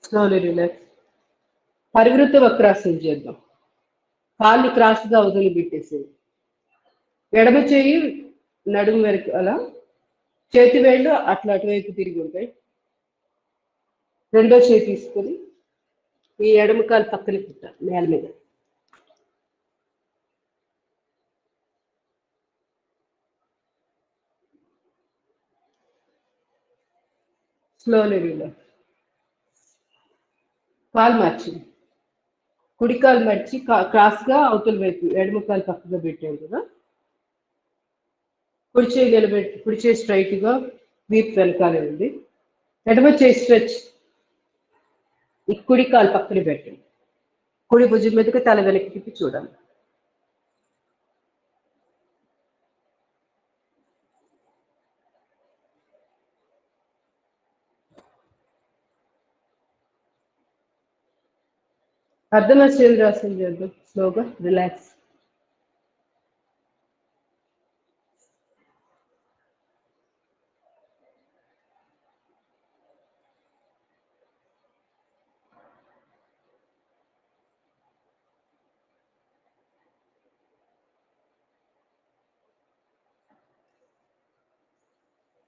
Speaker 2: Slowly relax. పరివృత వక్రాసనం చేద్దాం. కాళ్ళు క్రాస్గా వదిలి పెట్టేసేది. ఎడమ చేయి నడుము వరకు అలా, చేతి వేళ్ళు అట్లా అటువైపు తిరిగి ఉంటాయి. రెండో చేయి తీసుకొని ఈ ఎడమ కాలు పక్కన పెట్టాలి నేల మీద. Slowly relax. కాలు మార్చి, కుడి కాలు మర్చి క్రాస్గా అవతల వైపు ఎడమ కాలు పక్కగా పెట్టాం కదా, కుడి చేయి నిలబెట్టి, కుడి చేయి స్ట్రైట్గా వీపు వెనకాలే ఉంది. ఎడమ చేయి స్ట్రెచ్, ఈ కుడి కాలు పక్కన పెట్టండి. కుడి భుజం మీదకి తల వెనక్కి తిప్పి చూడాలి. అర్ధమశ్చేంద్రాసనం చేద్దాం. స్లోగా రిలాక్స్.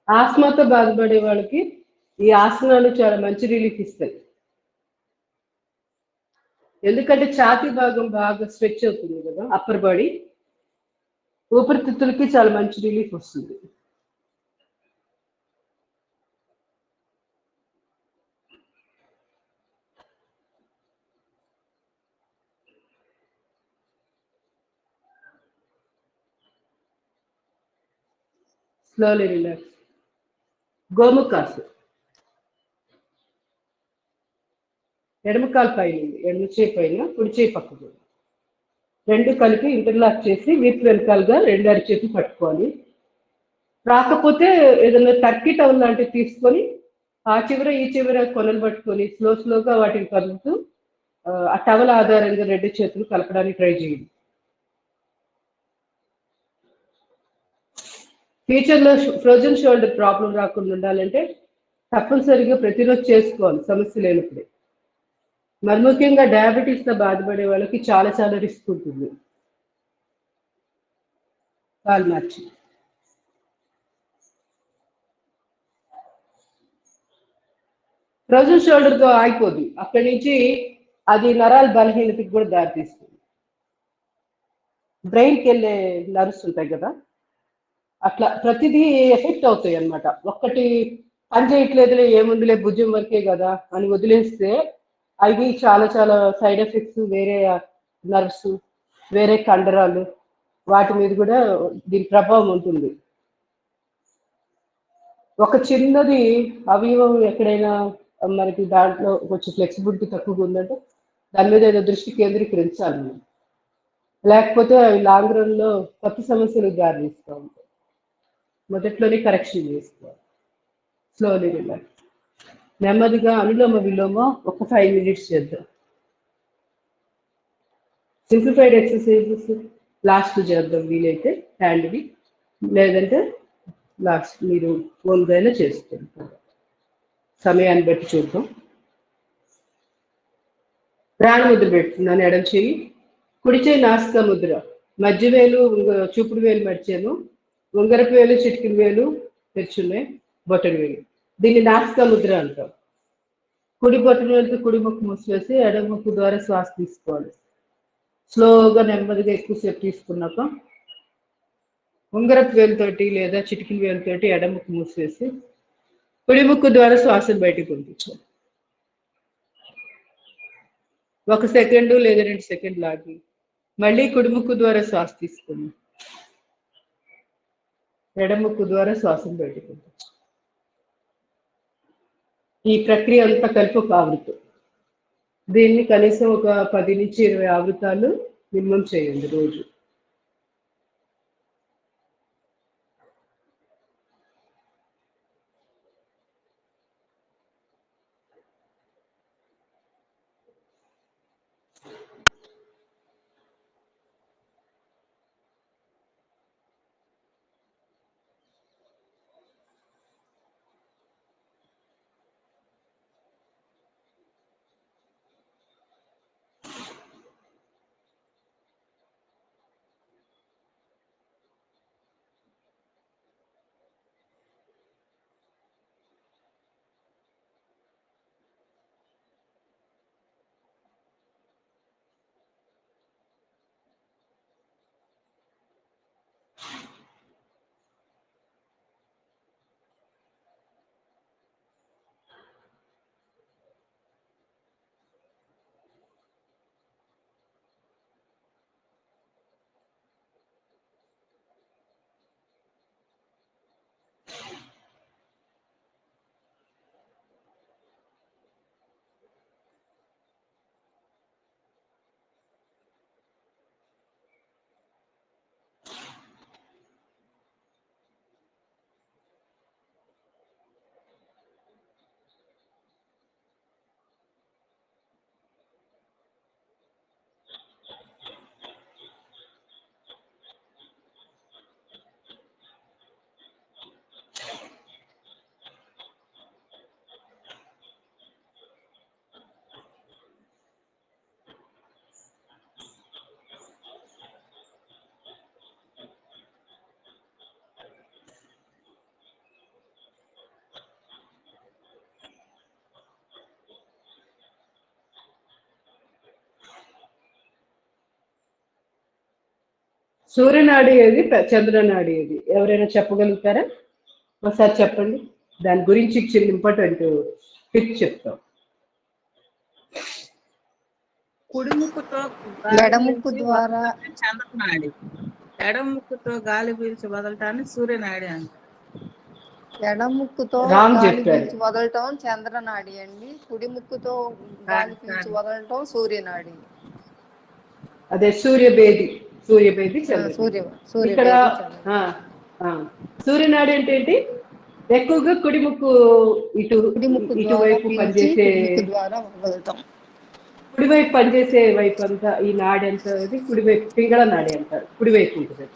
Speaker 2: ఆస్మాతో బాధపడే వాళ్ళకి ఈ ఆసనాలు చాలా మంచి రిలీఫ్ ఇస్తాయి. ఎందుకంటే ఛాతీ భాగం బాగా స్ట్రెచ్ అవుతుంది కదా, అప్పర్ బాడీ. ఊపిరితిత్తులకి చాలా మంచి రిలీఫ్ వస్తుంది. Slowly relax. గోముఖాసు. ఎడమ కాలు పైన, ఎడమ చేయి పైన, కుడి చేయి పక్కకు రెండు కలిపి ఇంటర్లాక్ చేసి వీపు వెనకాలుగా రెండు అరిచేతులు పట్టుకోవాలి. రాకపోతే ఏదైనా టర్కీ టవల్ లాంటివి తీసుకొని ఆ చివర ఈ చివర కొనలు పట్టుకొని స్లోగా వాటిని కలుపుతూ ఆ టవల్ ఆధారంగా రెండు చేతులు కలపడానికి ట్రై చేయండి. ఫ్యూచర్లో ఫ్రోజన్ షోల్డర్ ప్రాబ్లం రాకుండా ఉండాలంటే తప్పనిసరిగా ప్రతిరోజు చేసుకోవాలి సమస్య లేనప్పుడే. మరి ముఖ్యంగా డయాబెటీస్తో బాధపడే వాళ్ళకి చాలా రిస్క్ ఉంటుంది. కాలు మార్చి ఫ్రోజన్ షోల్డర్తో ఆగిపోదు, అక్కడి నుంచి అది నరాల బలహీనతకి కూడా దారితీస్తుంది. బ్రెయిన్కి వెళ్ళే నర్వ్స్ ఉంటాయి కదా, అట్లా ప్రతిదీ ఎఫెక్ట్ అవుతాయి అన్నమాట. ఒక్కటి పని చేయట్లేదులే ఏముందిలే భుజం వరకే కదా అని వదిలేస్తే అవి చాలా సైడ్ ఎఫెక్ట్స్, వేరే నర్వ్స్, వేరే కండరాలు వాటి మీద కూడా దీని ప్రభావం ఉంటుంది. ఒక చిన్నది అవయవం ఎక్కడైనా మనకి దాంట్లో కొంచెం ఫ్లెక్సిబిలిటీ తక్కువగా ఉందంటే దాని మీద ఏదో దృష్టి కేంద్రీకరించాలి మనం. లేకపోతే అవి లాంగ్ రన్లో కొత్త సమస్యలకు దారి తీస్తూ ఉంటాయి. మొదట్లోనే కరెక్షన్ చేసుకోవాలి. Slowly relax. నెమ్మదిగా అనులోమ విలోమ ఒక 5 minutes చేద్దాం. సింప్లిఫైడ్ ఎక్సర్సైజెస్ లాస్ట్ చేద్దాం వీలైతే హ్యాండ్వి, లేదంటే లాస్ట్ మీరు ఓన్గా చేసుకోండి. సమయాన్ని బట్టి చూద్దాం. ప్రాణ ముద్ర పెడుతున్నాను. ఎడం చేయి, కుడి చేయి నాసికా ముద్ర, మధ్య వేలు చూపుడు వేలు మడిచాను, ఉంగరపు వేలు చిటికిన వేలు తెచ్చున్నాయి, బొటన వేలు. దీన్ని నాసికా ముద్ర అంటాం. కుడి బొటన వేలుతో కుడి ముక్కు మూసివేసి ఎడమ ముక్కు ద్వారా శ్వాస తీసుకోవాలి. స్లోగా నెమ్మదిగా ఎక్కువసేపు తీసుకున్నాక ఉంగరపు వేలుతోటి లేదా చిటికిన వేలుతోటి ఎడమ ముక్కు మూసివేసి కుడి ముక్కు ద్వారా శ్వాసను బయటకు పంపించాలి. 1 సెకండ్ లేదా 2 సెకండ్లు ఆగి మళ్ళీ కుడి ముక్కు ద్వారా శ్వాస తీసుకుని ఎడమ ముక్కు ద్వారా శ్వాసను బయటకు పంపించాలి. ఈ ప్రక్రియ అంతా కలిపి ఒక ఆవృతం. దీన్ని కనీసం ఒక 10 నుంచి 20 ఆవృతాలు మినిమం చేయండి రోజు. సూర్యనాడి ఏది, చంద్రనాడి ఏది, ఎవరైనా చెప్పగలుగుతారా? ఒకసారి చెప్పండి. దాని గురించి చిన్న ఇంపార్టెంట్ టిప్ చెప్తాం.
Speaker 4: కుడి ముక్కుతో
Speaker 3: ఎడముక్కు ద్వారా
Speaker 4: చంద్రనాడి, ఎడమ ముక్కుతో గాలి పీల్చి వదలటాన్ని సూర్యనాడి అంటారు.
Speaker 3: ఎడముక్కుతో
Speaker 2: రామ్
Speaker 3: గాలి
Speaker 2: చెప్పారు.
Speaker 3: పీల్చి వదలటం చంద్రనాడి అండి. కుడి ముక్కుతో గాలి పీల్చి వదలటం సూర్యనాడి.
Speaker 2: అదే సూర్యభేది, సూర్యభేది చంద్రనాడి. ఇక్కడ సూర్యనాడి అంటే ఏంటి? ఎక్కువగా కుడిముక్కు ఇటువైపు పనిచేసే,
Speaker 3: ద్వారా వదలటం.
Speaker 2: కుడివైపు పనిచేసే వైపు అంతా ఈ నాడి అంతా కుడివైపు పింగళ నాడి అంటారు, కుడివైపు ఉంటుంది.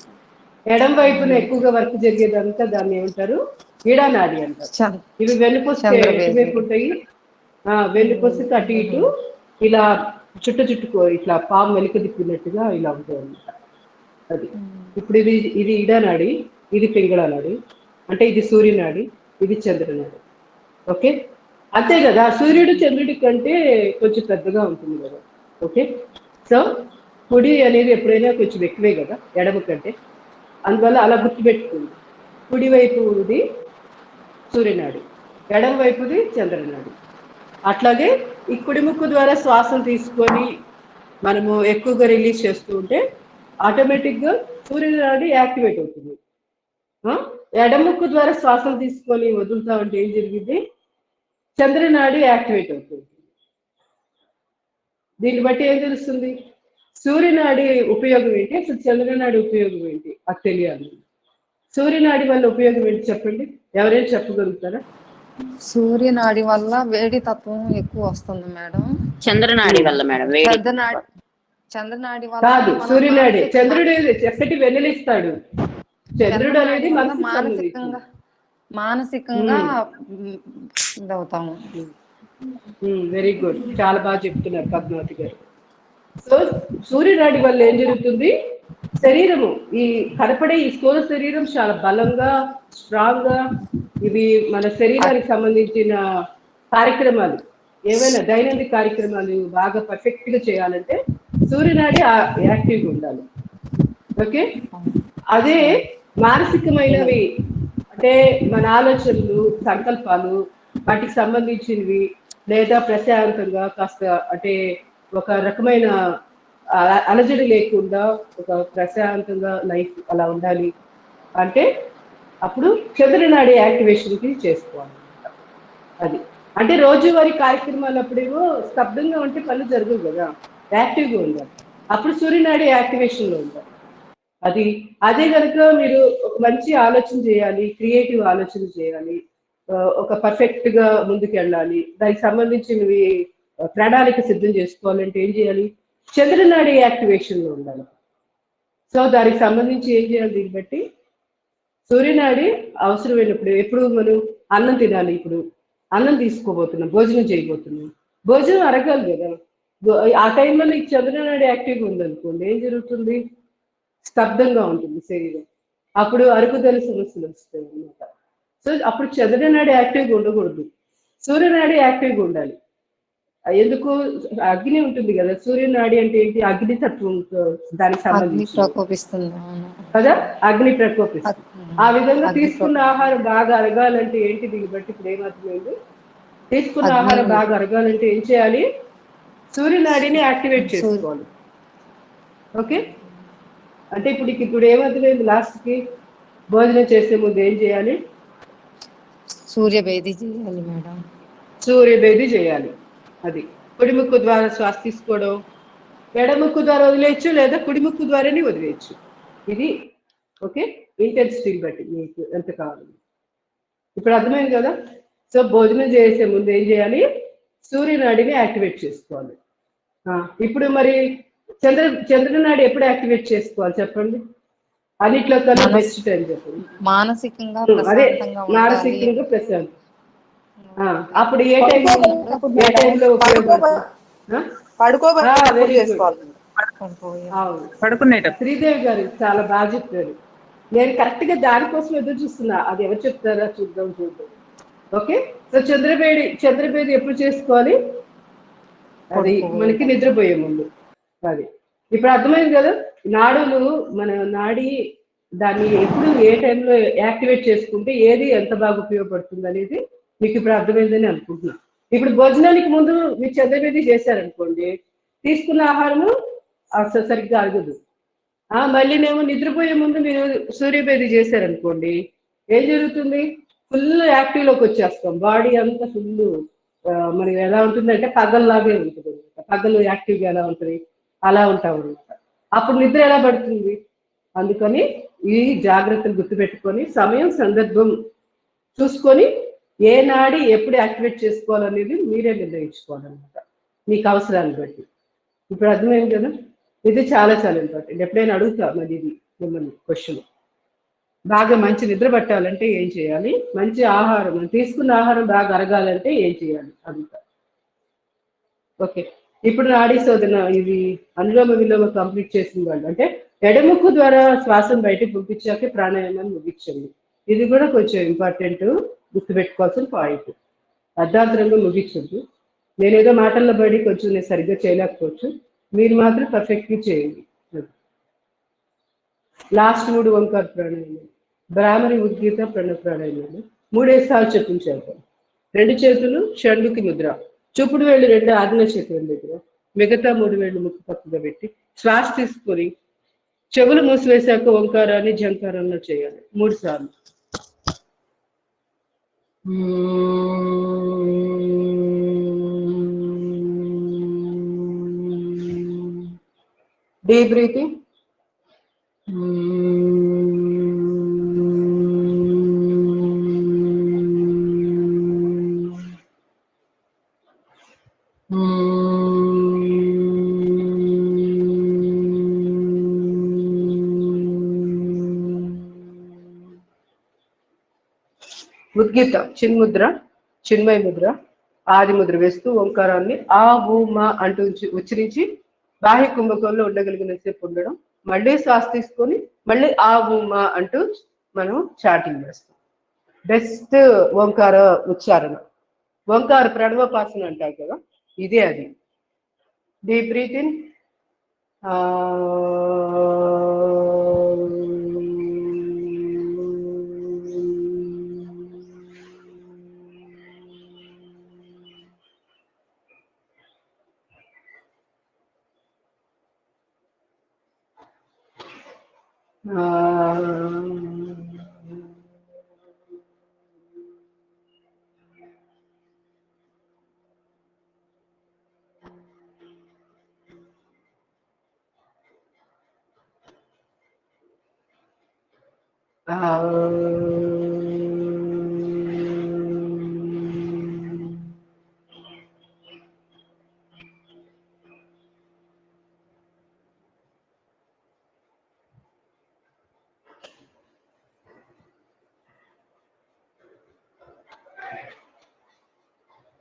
Speaker 2: ఎడం వైపున ఎక్కువగా వర్క్ జరిగేదంతా దాన్ని ఏమంటారు? ఈడానాడి అంటారు. ఇవి వెన్నుపొస్తే ఎటువైపు ఉంటాయి? వెన్నుపొస్తే అటు ఇటు ఇలా చుట్టుకో ఇట్లా పాము వెనుక తిప్పినట్టుగా ఇలా ఉంటాయి అన్నమాట. అది ఇప్పుడు ఇది ఈడానాడి, ఇది పింగళ నాడి, అంటే ఇది సూర్యనాడి, ఇది చంద్రనాడి. ఓకే, అంతే కదా. సూర్యుడు చంద్రుడి కంటే కొంచెం పెద్దగా ఉంటుంది కదా. ఓకే, సో కుడి అనేది ఎప్పుడైనా కొంచెం ఎక్కువే కదా ఎడమ కంటే, అందువల్ల అలా గుర్తుపెట్టుకుంది. కుడి వైపుది సూర్యనాడి, ఎడమ వైపుది చంద్రనాడి. అట్లాగే ఈ కుడి ముక్కు ద్వారా శ్వాసను తీసుకొని మనము ఎక్కువగా రిలీజ్ చేస్తూ ఉంటే ఆటోమేటిక్గా సూర్యనాడి యాక్టివేట్ అవుతుంది. ఎడమ ముక్కు ద్వారా శ్వాసను తీసుకొని వదులుతా ఉంటే ఏం జరిగింది? చంద్రనాడి యాక్టివేట్ అవుతుంది. దీన్ని బట్టి ఏం తెలుస్తుంది? సూర్యనాడి ఉపయోగం ఏంటి, అసలు చంద్రనాడి ఉపయోగం ఏంటి అది తెలియాలి. సూర్యనాడి వల్ల ఉపయోగం ఏంటి చెప్పండి, ఎవరైనా చెప్పగలుగుతారా?
Speaker 3: సూర్యనాడి వల్ల వేడి తత్వం ఎక్కువ వస్తుంది మేడం.
Speaker 5: చంద్రనాడి వల్ల మేడం వేడి.
Speaker 3: చంద్రనాడి వల్ల
Speaker 2: కాదు, సూర్యనాడి. చంద్రుడు చక్కటి వెన్నెలిస్తాడు. చంద్రుడు అనేది
Speaker 3: మానసికంగా ఇదవుతాము.
Speaker 2: వెరీ గుడ్, చాలా బాగా చెప్తున్నారు పద్మావతి గారు. సో సూర్యనాడి వల్ల ఏం జరుగుతుంది? శరీరము, ఈ కనపడే ఈ స్థూల శరీరం చాలా బలంగా, స్ట్రాంగ్ గా, ఇవి మన శరీరానికి సంబంధించిన కార్యక్రమాలు ఏవైనా దైనందిక కార్యక్రమాలు బాగా పర్ఫెక్ట్ గా చేయాలంటే సూర్యనాడి యాక్టివ్గా ఉండాలి. ఓకే, అదే మానసికమైనవి అంటే మన ఆలోచనలు, సంకల్పాలు, వాటికి సంబంధించినవి, లేదా ప్రశాంతంగా కాస్త అంటే ఒక రకమైన అలజడి లేకుండా ఒక ప్రశాంతంగా లైఫ్ అలా ఉండాలి అంటే అప్పుడు చంద్రనాడి యాక్టివేషన్కి చేసుకోవాలి. అది అంటే రోజువారీ కార్యక్రమాలు అప్పుడేమో స్తబ్దంగా ఉంటే పనులు జరగవు కదా, యాక్టివ్గా ఉండాలి. అప్పుడు సూర్యనాడి యాక్టివేషన్లో ఉండాలి. అదే కనుక మీరు ఒక మంచి ఆలోచన చేయాలి, క్రియేటివ్ ఆలోచన చేయాలి, ఒక పర్ఫెక్ట్ గా ముందుకు వెళ్ళాలి, దానికి సంబంధించినవి ప్రణాళిక సిద్ధం చేసుకోవాలంటే ఏం చేయాలి? చంద్రనాడి యాక్టివేషన్ లో ఉండాలి. సో దానికి సంబంధించి ఏం చేయాలి? దీన్ని బట్టి సూర్యనాడి అవసరమైనప్పుడు, ఎప్పుడు మనం అన్నం తినాలి, ఇప్పుడు అన్నం తీసుకోబోతున్నాం, భోజనం చేయబోతున్నాం, భోజనం అరగాలి కదా. ఆ టైంలో నీకు చంద్రనాడి యాక్టివ్గా ఉందనుకోండి ఏం జరుగుతుంది? స్తబ్దంగా ఉంటుంది శరీరం, అప్పుడు అరుగుదల సమస్యలు వస్తాయి అన్నమాట. సో అప్పుడు చంద్రనాడి యాక్టివ్గా ఉండకూడదు, సూర్యనాడి యాక్టివ్గా ఉండాలి. ఎందుకు? అగ్ని ఉంటుంది కదా, సూర్యనాడి అంటే ఏంటి? అగ్ని తత్వం, దానికి సంబంధించి కదా, అగ్ని ప్రకోపిస్తుంది. ఆ విధంగా తీసుకున్న ఆహారం బాగా అరగాలంటే ఏంటి? దీన్ని బట్టి ఇప్పుడు ఏమర్థమైంది? తీసుకున్న ఆహారం బాగా అరగాలంటే ఏం చేయాలి? సూర్యనాడిని యాక్టివేట్ చేసుకోవాలి. ఓకే, అంటే ఇప్పుడు ఏమర్థమైంది? లాస్ట్ కి భోజనం చేసే ముందు ఏం చేయాలి?
Speaker 3: సూర్యభేది చేయాలి మేడం.
Speaker 2: సూర్యభేది చేయాలి. అది కుడిముక్కు ద్వారా శ్వాస తీసుకోవడం, ఎడముక్కు ద్వారా వదిలేయచ్చు, లేదా కుడిముక్కు ద్వారానే వదిలేయచ్చు. ఇది ఓకే, ఇంటెన్సిటీని బట్టి మీకు ఎంత కావాలి. ఇప్పుడు అర్థమైంది కదా. సో భోజనం చేసే ముందు ఏం చేయాలి? సూర్యనాడిని యాక్టివేట్ చేసుకోవాలి. ఇప్పుడు మరి చంద్రనాడి ఎప్పుడు యాక్టివేట్ చేసుకోవాలి చెప్పండి? అన్నిట్లో కన్నా బెస్ట్ టైం చెప్పండి.
Speaker 3: మానసికంగా
Speaker 2: అదే మానసికంగా ప్రశాంతం. అప్పుడు ఏ టైంలో శ్రీదేవి గారు చాలా బాగా చెప్పారు. నేను కరెక్ట్ గా దానికోసం ఎదురు చూస్తున్నా, అది ఎవరు చెప్తారా చూద్దాం. ఓకే, సో చంద్రభేది ఎప్పుడు చేసుకోవాలి? అది మనకి నిద్రపోయే ముందు. అది ఇప్పుడు అర్థమైంది కదా. నాడులు మన నాడి దాన్ని ఎప్పుడు ఏ టైంలో యాక్టివేట్ చేసుకుంటే ఏది ఎంత బాగా ఉపయోగపడుతుంది అనేది మీకు ఇప్పుడు అర్థమైందని అనుకుంటున్నా. ఇప్పుడు భోజనానికి ముందు మీరు చంద్రవేది చేశారనుకోండి, తీసుకున్న ఆహారము అసలు సరిగ్గా అరగదు. మళ్ళీనేమో నిద్రపోయే ముందు మీరు సూర్యభేది చేశారనుకోండి, ఏం జరుగుతుంది? ఫుల్ యాక్టివ్లోకి వచ్చేస్తాం, బాడీ అంతా ఫుల్ మనకి ఎలా ఉంటుందంటే పగల్లాగే ఉంటుంది. పగలు యాక్టివ్గా ఎలా ఉంటుంది అలా ఉంటాం అనమాట. అప్పుడు నిద్ర ఎలా పడుతుంది? అందుకని ఈ జాగ్రత్తలు గుర్తుపెట్టుకొని సమయం సందర్భం చూసుకొని ఏ నాడి ఎప్పుడు యాక్టివేట్ చేసుకోవాలనేది మీరే నిర్ణయించుకోవాలన్నమాట మీకు అవసరాన్ని బట్టి. ఇప్పుడు అర్థమైంది కదా? ఇది చాలా చాలా ఇంపార్టెంట్. ఎప్పుడైనా అడుగుతా మరి ఇది మిమ్మల్ని క్వశ్చన్. బాగా మంచి నిద్ర పట్టాలంటే ఏం చేయాలి, మంచి ఆహారం తీసుకున్న ఆహారం బాగా అరగాలంటే ఏం చేయాలి అడుగుతా. ఓకే, ఇప్పుడు నాడీ శోధన ఇది అనులోమ విలోమ కంప్లీట్ చేసిన వాళ్ళు అంటే ఎడముక్కు ద్వారా శ్వాసను బయటకు పంపించాకే ప్రాణాయామాన్ని ముగించండి. ఇది కూడా కొంచెం ఇంపార్టెంట్, గుర్తుపెట్టుకోవాల్సిన పాయింట్. అర్ధాంతరంగా ముగించద్దు. నేనేదో మాటల్లో పడి కొంచెం నేను సరిగ్గా చేయలేకపోవచ్చు, మీరు మాత్రం పర్ఫెక్ట్గా చేయండి. లాస్ట్ 3 ఓంకార ప్రాణాయామాలు, బ్రాహ్మణి ఉద్గీత ప్రణవ ప్రాణాయామాలు 3 సార్లు చెప్పించారు. 2 చేతులు షణ్ముఖి ముద్ర, చూపుడు వేళ్ళు 2 ఆగ్నేయ చేతుల దగ్గర, మిగతా 3 వేళ్ళు ముక్కు పక్కగా పెట్టి శ్వాస తీసుకొని చెవులు మూసివేశాక ఓంకారాన్ని జంకారంలో చేయాలి 3 సార్లు. Deep breathing. ఉద్గీత చిన్ముద్ర, చిన్మయ ముద్ర, ఆది ముద్ర వేస్తూ ఓంకారాన్ని ఆ ఊ మా అంటూ ఉచ్చరించి బాహ్య కుంభకంలో ఉండగలిగినంతసేపు ఉండడం, మళ్ళీ శ్వాస తీసుకొని మళ్ళీ ఆ ఊ మా అంటూ మనం చాటింగ్ వేస్తాం. బెస్ట్ ఓంకార ఉచ్చారణ, ఓంకార ప్రణవోపాసన అంటారు కదా, ఇదే అది. Deep breath in.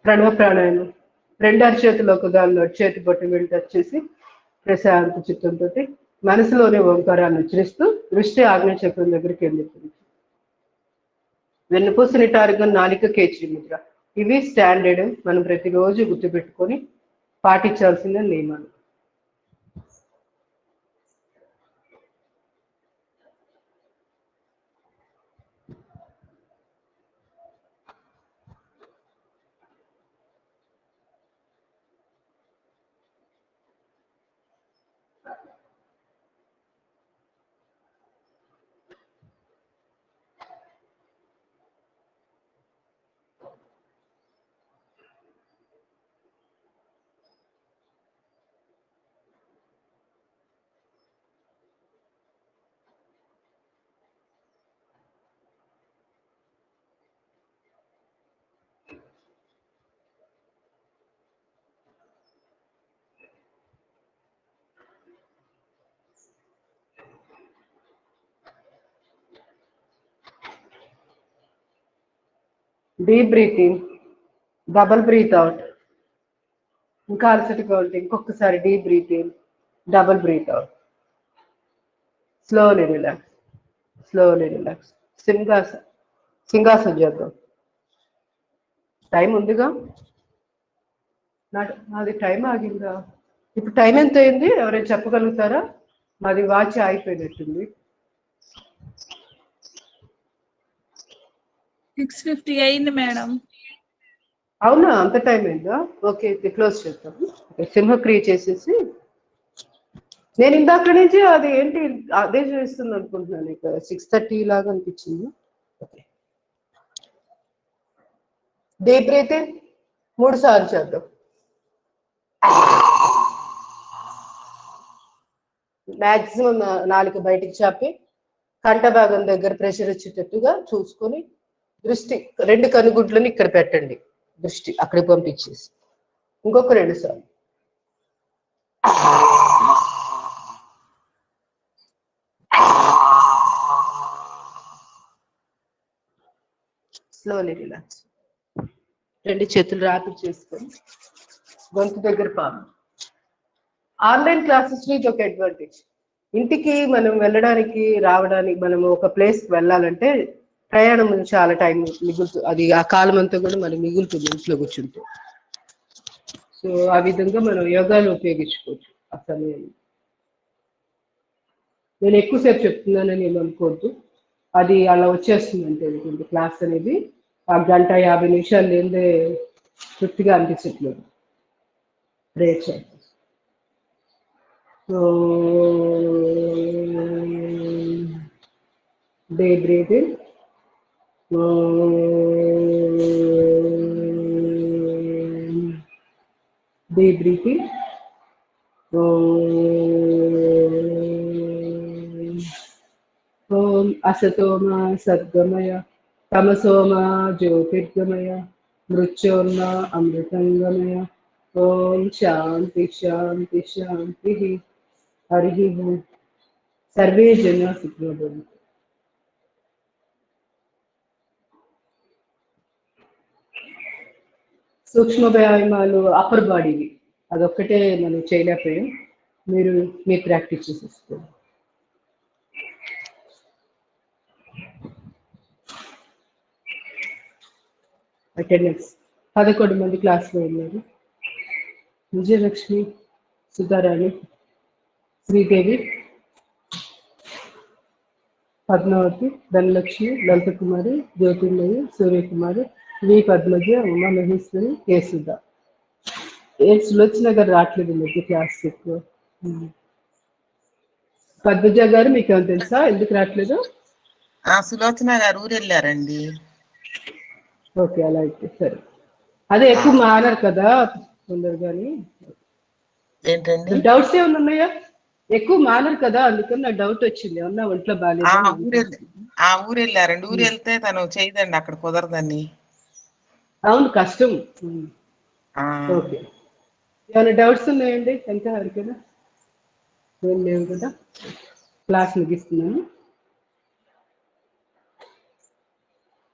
Speaker 2: ప్రణవ ప్రాణాయామం 2 అరచేతులు ఒక దానిలో చేతి బొట్టు వెళ్ళి టచ్ చేసి ప్రశాంత చిత్తంతో మనసులోనే ఓంకారాన్ని ఉచ్చరిస్తూ దృష్టి ఆగ్నేయ చక్రం దగ్గరికి వెళ్ళిపోతుంది. వెన్నుపూస నిటారుగా నాలిక కేచరి ముద్ర, ఇవి స్టాండర్డ్, మనం ప్రతిరోజు గుర్తుపెట్టుకొని పాటించాల్సిన నియమాలు. Deep breathing, double breath out. ఇంకా అలసటగా ఉంటే ఇంకొకసారి deep breathing, double breath out. Slowly relax, slowly relax. సింహాసనం చేద్దాం. టైం ఉందిగా, నాది టైం ఆగిందా? ఇప్పుడు టైం ఎంత అయింది ఎవరైనా చెప్పగలుగుతారా? మాది వాచ్ అయిపోయినట్టుంది.
Speaker 4: 6:50 అయింది మేడం.
Speaker 2: అవునా, అంత టైం అయిందా? ఓకే, క్లోజ్ చేద్దాము. సింహక్రియ చేసేసి, నేను ఇందాక నుంచి అది ఏంటి అదే చేస్తుంది అనుకుంటున్నాను. ఇక 6:30 లాగా అనిపించింది. ఓకే, డీప్ బ్రీత్ 3 సార్లు చేద్దాం. మాక్సిమం నాలుగు బయటికి చాపి కంఠ భాగం దగ్గర ప్రెషర్ వచ్చేటట్టుగా చూసుకొని దృష్టి 2 కనుగుడ్లని ఇక్కడ పెట్టండి. దృష్టి అక్కడికి పంపించేసి ఇంకొక 2 సార్లు. Slowly relax. 2 చేతులు రాపి చేసుకొని గొంతు దగ్గర పాము. ఆన్లైన్ క్లాసెస్ ఇది ఒక అడ్వాంటేజ్. ఇంటికి మనం వెళ్ళడానికి రావడానికి, మనం ఒక ప్లేస్కి వెళ్ళాలంటే ప్రయాణం చాలా టైం మిగులుతుంది. అది ఆ కాలం అంతా కూడా మనం మిగులుతుంది ఇంట్లో కూర్చుంటే. సో ఆ విధంగా మనం యోగాలు ఉపయోగించుకోవచ్చు ఆ సమయంలో. నేను ఎక్కువసేపు చెప్తున్నానని ఏమనుకోవద్దు, అది అలా వచ్చేస్తుంది అంటే క్లాస్ అనేది. ఆ 1:50 నిమిషాలు లేదే తృప్తిగా అనిపించట్లేదు. ప్రేయర్ చేస్తాం. Deep breathing. Deep breathing. Om Asatoma Sadgamaya Tamasoma Jyotirgamaya Mrutyoma Amritangamaya. Om Shanti Shanti Shanti. Harihi Om. Sarve Jana Sukhino Bhavantu. సూక్ష్మ వ్యాయామాలు అప్పర్ బాడీవి అదొక్కటే మనం చేయలేకపోయాం. మీరు ప్రాక్టీస్ చేసేసుకోండి. అటెండెన్స్ 11 మంది క్లాస్లో ఉన్నారు. విజయలక్ష్మి, సుధారాణి, శ్రీదేవి, పద్మావతి, ధనలక్ష్మి, లలిత కుమారి, జ్యోతిర్మయి, సూర్యకుమారి, వి పద్మజ, ఉమా మహేశ్వరి, కే సుధా. సులోచన గారు రావట్లేదు మధ్య క్లాస్ ఎక్కువ. పద్మజ గారు మీకు ఏమైనా తెలుసా ఎందుకు రావట్లేదు?
Speaker 7: సులోచన గారు ఊరు వెళ్ళారండి.
Speaker 2: ఓకే, అలా అయితే సరే. అదే ఎక్కువ మారారు కదా తొందరగాని.
Speaker 7: ఏంటండి
Speaker 2: డౌట్స్ ఏమైనా ఉన్నాయా? ఎక్కువ మానరు కదా, అందుకని నా డౌట్ వచ్చింది. ఏమన్నా ఒంట్లో బాగాలేదు.
Speaker 7: ఊరు వెళ్ళారండి. ఊరు వెళ్తే తను చేయదండి, అక్కడ కుదరదని.
Speaker 2: అవును, కష్టం. ఓకే, ఏమైనా డౌట్స్ ఉన్నాయండి? ఎంత వరకేనా? ఏం లేవు కదా. క్లాస్ ముగిస్తున్నాను.